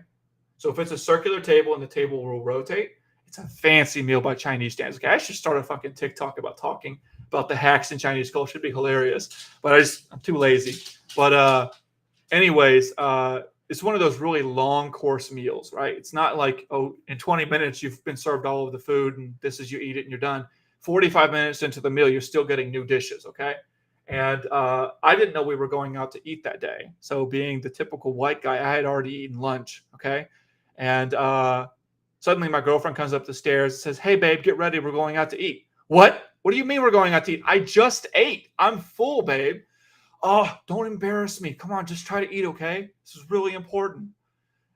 So if it's a circular table and the table will rotate, it's a fancy meal by Chinese standards. Okay, I should start a fucking TikTok about talking about the hacks in Chinese culture. It'd be hilarious. But I'm too lazy. But anyways, it's one of those really long course meals, right? It's not like, in 20 minutes, you've been served all of the food and this is you eat it and you're done. 45 minutes into the meal, you're still getting new dishes, okay? And I didn't know we were going out to eat that day. So being the typical white guy, I had already eaten lunch, okay? And suddenly my girlfriend comes up the stairs and says, hey, babe, get ready. We're going out to eat. What? What do you mean we're going out to eat? I just ate. I'm full, babe. Oh, don't embarrass me. Come on, just try to eat, okay? This is really important.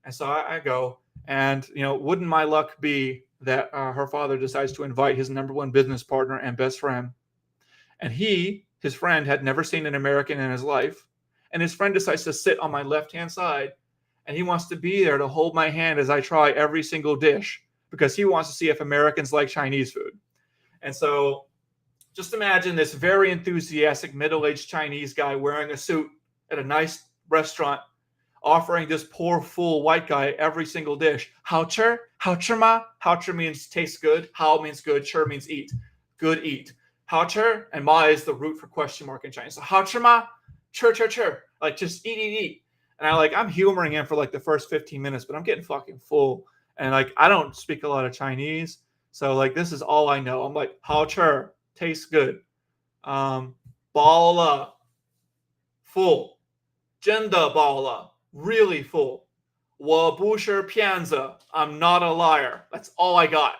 And so I go, and, wouldn't my luck be that her father decides to invite his number one business partner and best friend. And his friend, had never seen an American in his life. And his friend decides to sit on my left-hand side. And he wants to be there to hold my hand as I try every single dish because he wants to see if Americans like Chinese food. And so just imagine this very enthusiastic middle-aged Chinese guy wearing a suit at a nice restaurant offering this poor fool white guy every single dish. Hao chur? Hao chur ma? Hao chur means tastes good. Hao means good. Chur means eat. Good eat. Hao chur? And ma is the root for question mark in Chinese. So hao chur ma? Chur, chur, chur. Like just eat. And I'm humoring him for like the first 15 minutes, but I'm getting fucking full. And I don't speak a lot of Chinese. So this is all I know. I'm like, hao chur, tastes good. Bao le, full. 真的饱了, really full. 我不是骗子, I'm not a liar. That's all I got.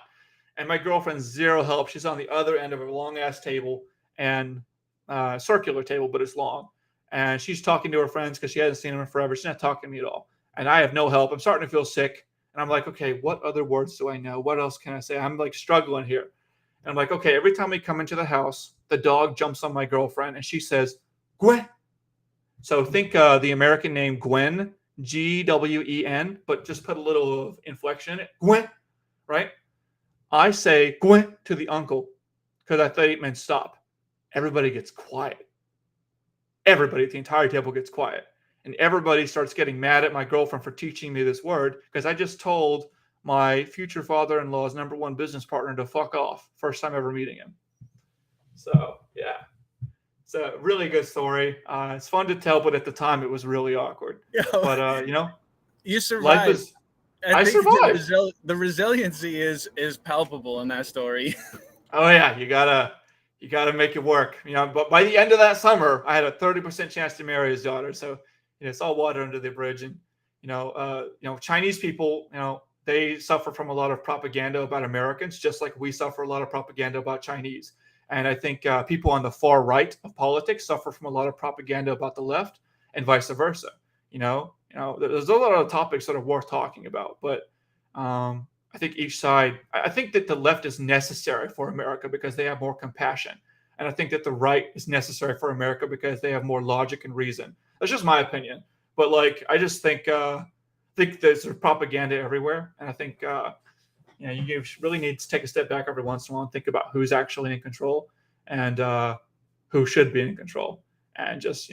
And my girlfriend's zero help. She's on the other end of a long ass table and circular table, but it's long. And she's talking to her friends because she hasn't seen them in forever. She's not talking to me at all. And I have no help. I'm starting to feel sick. And I'm like, okay, what other words do I know? What else can I say? I'm struggling here. And I'm like, okay, every time we come into the house, the dog jumps on my girlfriend and she says, Gwen. So think the American name Gwen, Gwen, but just put a little inflection in it. Gwen, right? I say Gwen to the uncle because I thought it meant stop. Everybody gets quiet. Everybody at the entire table gets quiet. And everybody starts getting mad at my girlfriend for teaching me this word because I just told my future father-in-law's number one business partner to fuck off. First time ever meeting him. So, yeah. It's a really good story. It's fun to tell, but at the time it was really awkward. But, you survived. I survived. The resiliency is palpable in that story. Oh, yeah. You gotta make it work. But by the end of that summer, I had a 30% chance to marry his daughter. So, it's all water under the bridge. And, Chinese people, they suffer from a lot of propaganda about Americans, just like we suffer a lot of propaganda about Chinese. And I think people on the far right of politics suffer from a lot of propaganda about the left and vice versa. There's a lot of topics that are worth talking about, but I think each side, I think that the left is necessary for America because they have more compassion. And I think that the right is necessary for America because they have more logic and reason. That's just my opinion. But I just think think there's propaganda everywhere, and I think you really need to take a step back every once in a while and think about who's actually in control and who should be in control, and just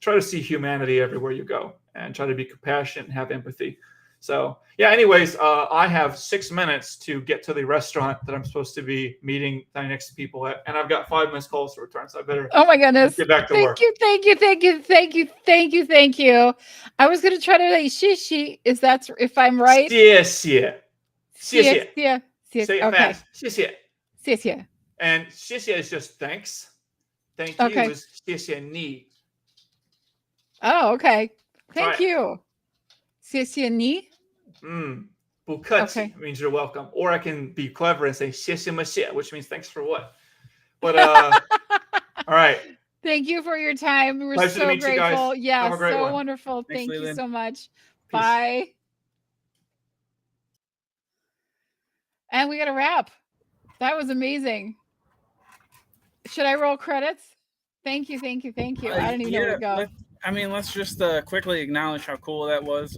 try to see humanity everywhere you go and try to be compassionate and have empathy. So yeah, anyways, I have 6 minutes to get to the restaurant that I'm supposed to be meeting the next people at, and I've got 5 minutes calls to return, so I better Oh my goodness. get back to work. Thank you. I was going to try to say shishi. Is that if I'm right? 谢谢. Say it Okay. fast. 谢谢. 谢谢. And 谢谢 is just thanks. Thank Okay. you is 谢谢你. Oh, okay. Thank Try it. you. 谢谢你. 不客气 Okay. means you're welcome. Or I can be clever and say 谢谢么谢, which means thanks for what. But all right. Thank you for your time. We're Pleasure to so meet you guys. grateful. Yeah, Have a great so one. wonderful. Thanks, Thank you Leeland. so much. Peace. Bye. And we got a wrap. That was amazing. Should I roll credits? Thank you. I don't even know where to go. Let's just quickly acknowledge how cool that was.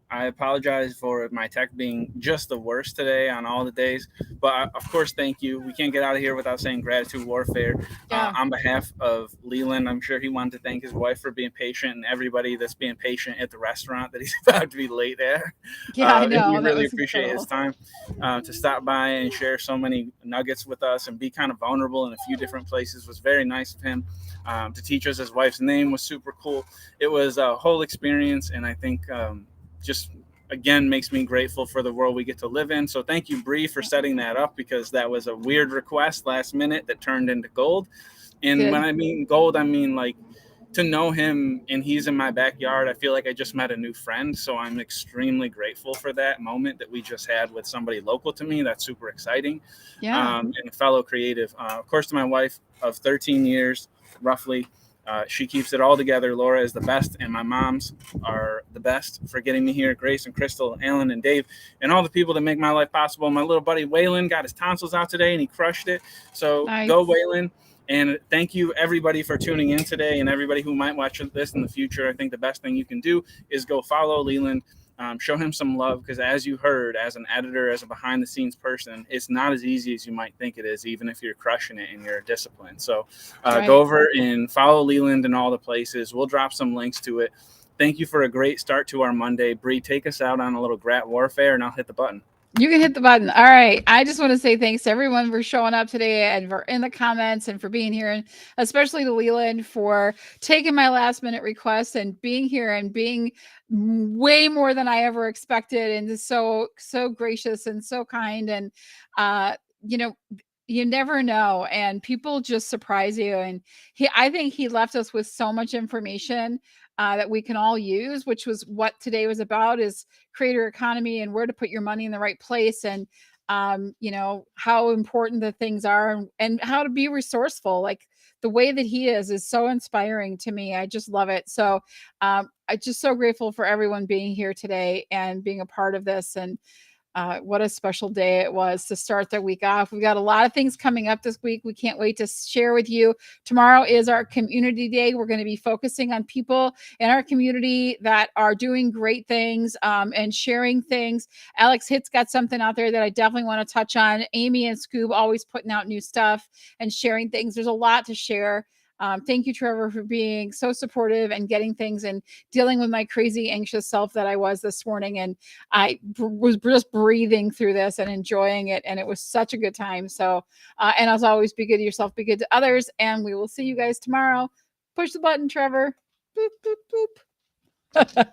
I apologize for my tech being just the worst today on all the days, but of course, thank you. We can't get out of here without saying gratitude warfare. Yeah. On behalf of Leeland, I'm sure he wanted to thank his wife for being patient and everybody that's being patient at the restaurant that he's about to be late at. Yeah, I know. We That really was appreciate his time to stop by and share so many nuggets with us and be kind of vulnerable in a few different places. It was very nice of him to teach us his wife's name was super cool. It was a whole experience, and I think just again makes me grateful for the world we get to live in. So thank you, Bree, for setting that up, because that was a weird request last minute that turned into gold. And Good. when I mean gold, I mean like to know him and he's in my backyard. I feel like I just met a new friend. So I'm extremely grateful for that moment that we just had with somebody local to me. That's super exciting. Yeah. And a fellow creative. Of course, to my wife of 13 years, roughly. She keeps it all together. Laura is the best, and my moms are the best for getting me here. Grace and Crystal, Alan and Dave, and all the people that make my life possible. My little buddy Waylon got his tonsils out today, and he crushed it. So Nice. Go Waylon. And thank you, everybody, for tuning in today, and everybody who might watch this in the future. I think the best thing you can do is go follow Leeland. Show him some love, because as you heard, as an editor, as a behind the scenes person, it's not as easy as you might think it is, even if you're crushing it and you're disciplined. So Go over and follow Leeland in all the places. We'll drop some links to it. Thank you for a great start to our Monday. Bree, take us out on a little grat warfare, and I'll hit the button. You can hit the button. All right. I just want to say thanks to everyone for showing up today and for in the comments and for being here, and especially to Leeland for taking my last minute request and being here and being way more than I ever expected, and just so gracious and so kind. And you never know, and people just surprise you. And I think he left us with so much information that we can all use, which was what today was about, is creator economy and where to put your money in the right place, and how important the things are, and how to be resourceful. Like the way that he is so inspiring to me. I just love it. So I'm just so grateful for everyone being here today and being a part of this. And what a special day it was to start the week off. We've got a lot of things coming up this week. We can't wait to share with you. Tomorrow is our community day. We're going to be focusing on people in our community that are doing great things and sharing things. Alex Hitt's got something out there that I definitely want to touch on. Amy and Scoob always putting out new stuff and sharing things. There's a lot to share. Thank you, Trevor, for being so supportive and getting things and dealing with my crazy anxious self that I was this morning. And I was just breathing through this and enjoying it. And it was such a good time. So, and as always, be good to yourself, be good to others. And we will see you guys tomorrow. Push the button, Trevor. Boop, boop, boop.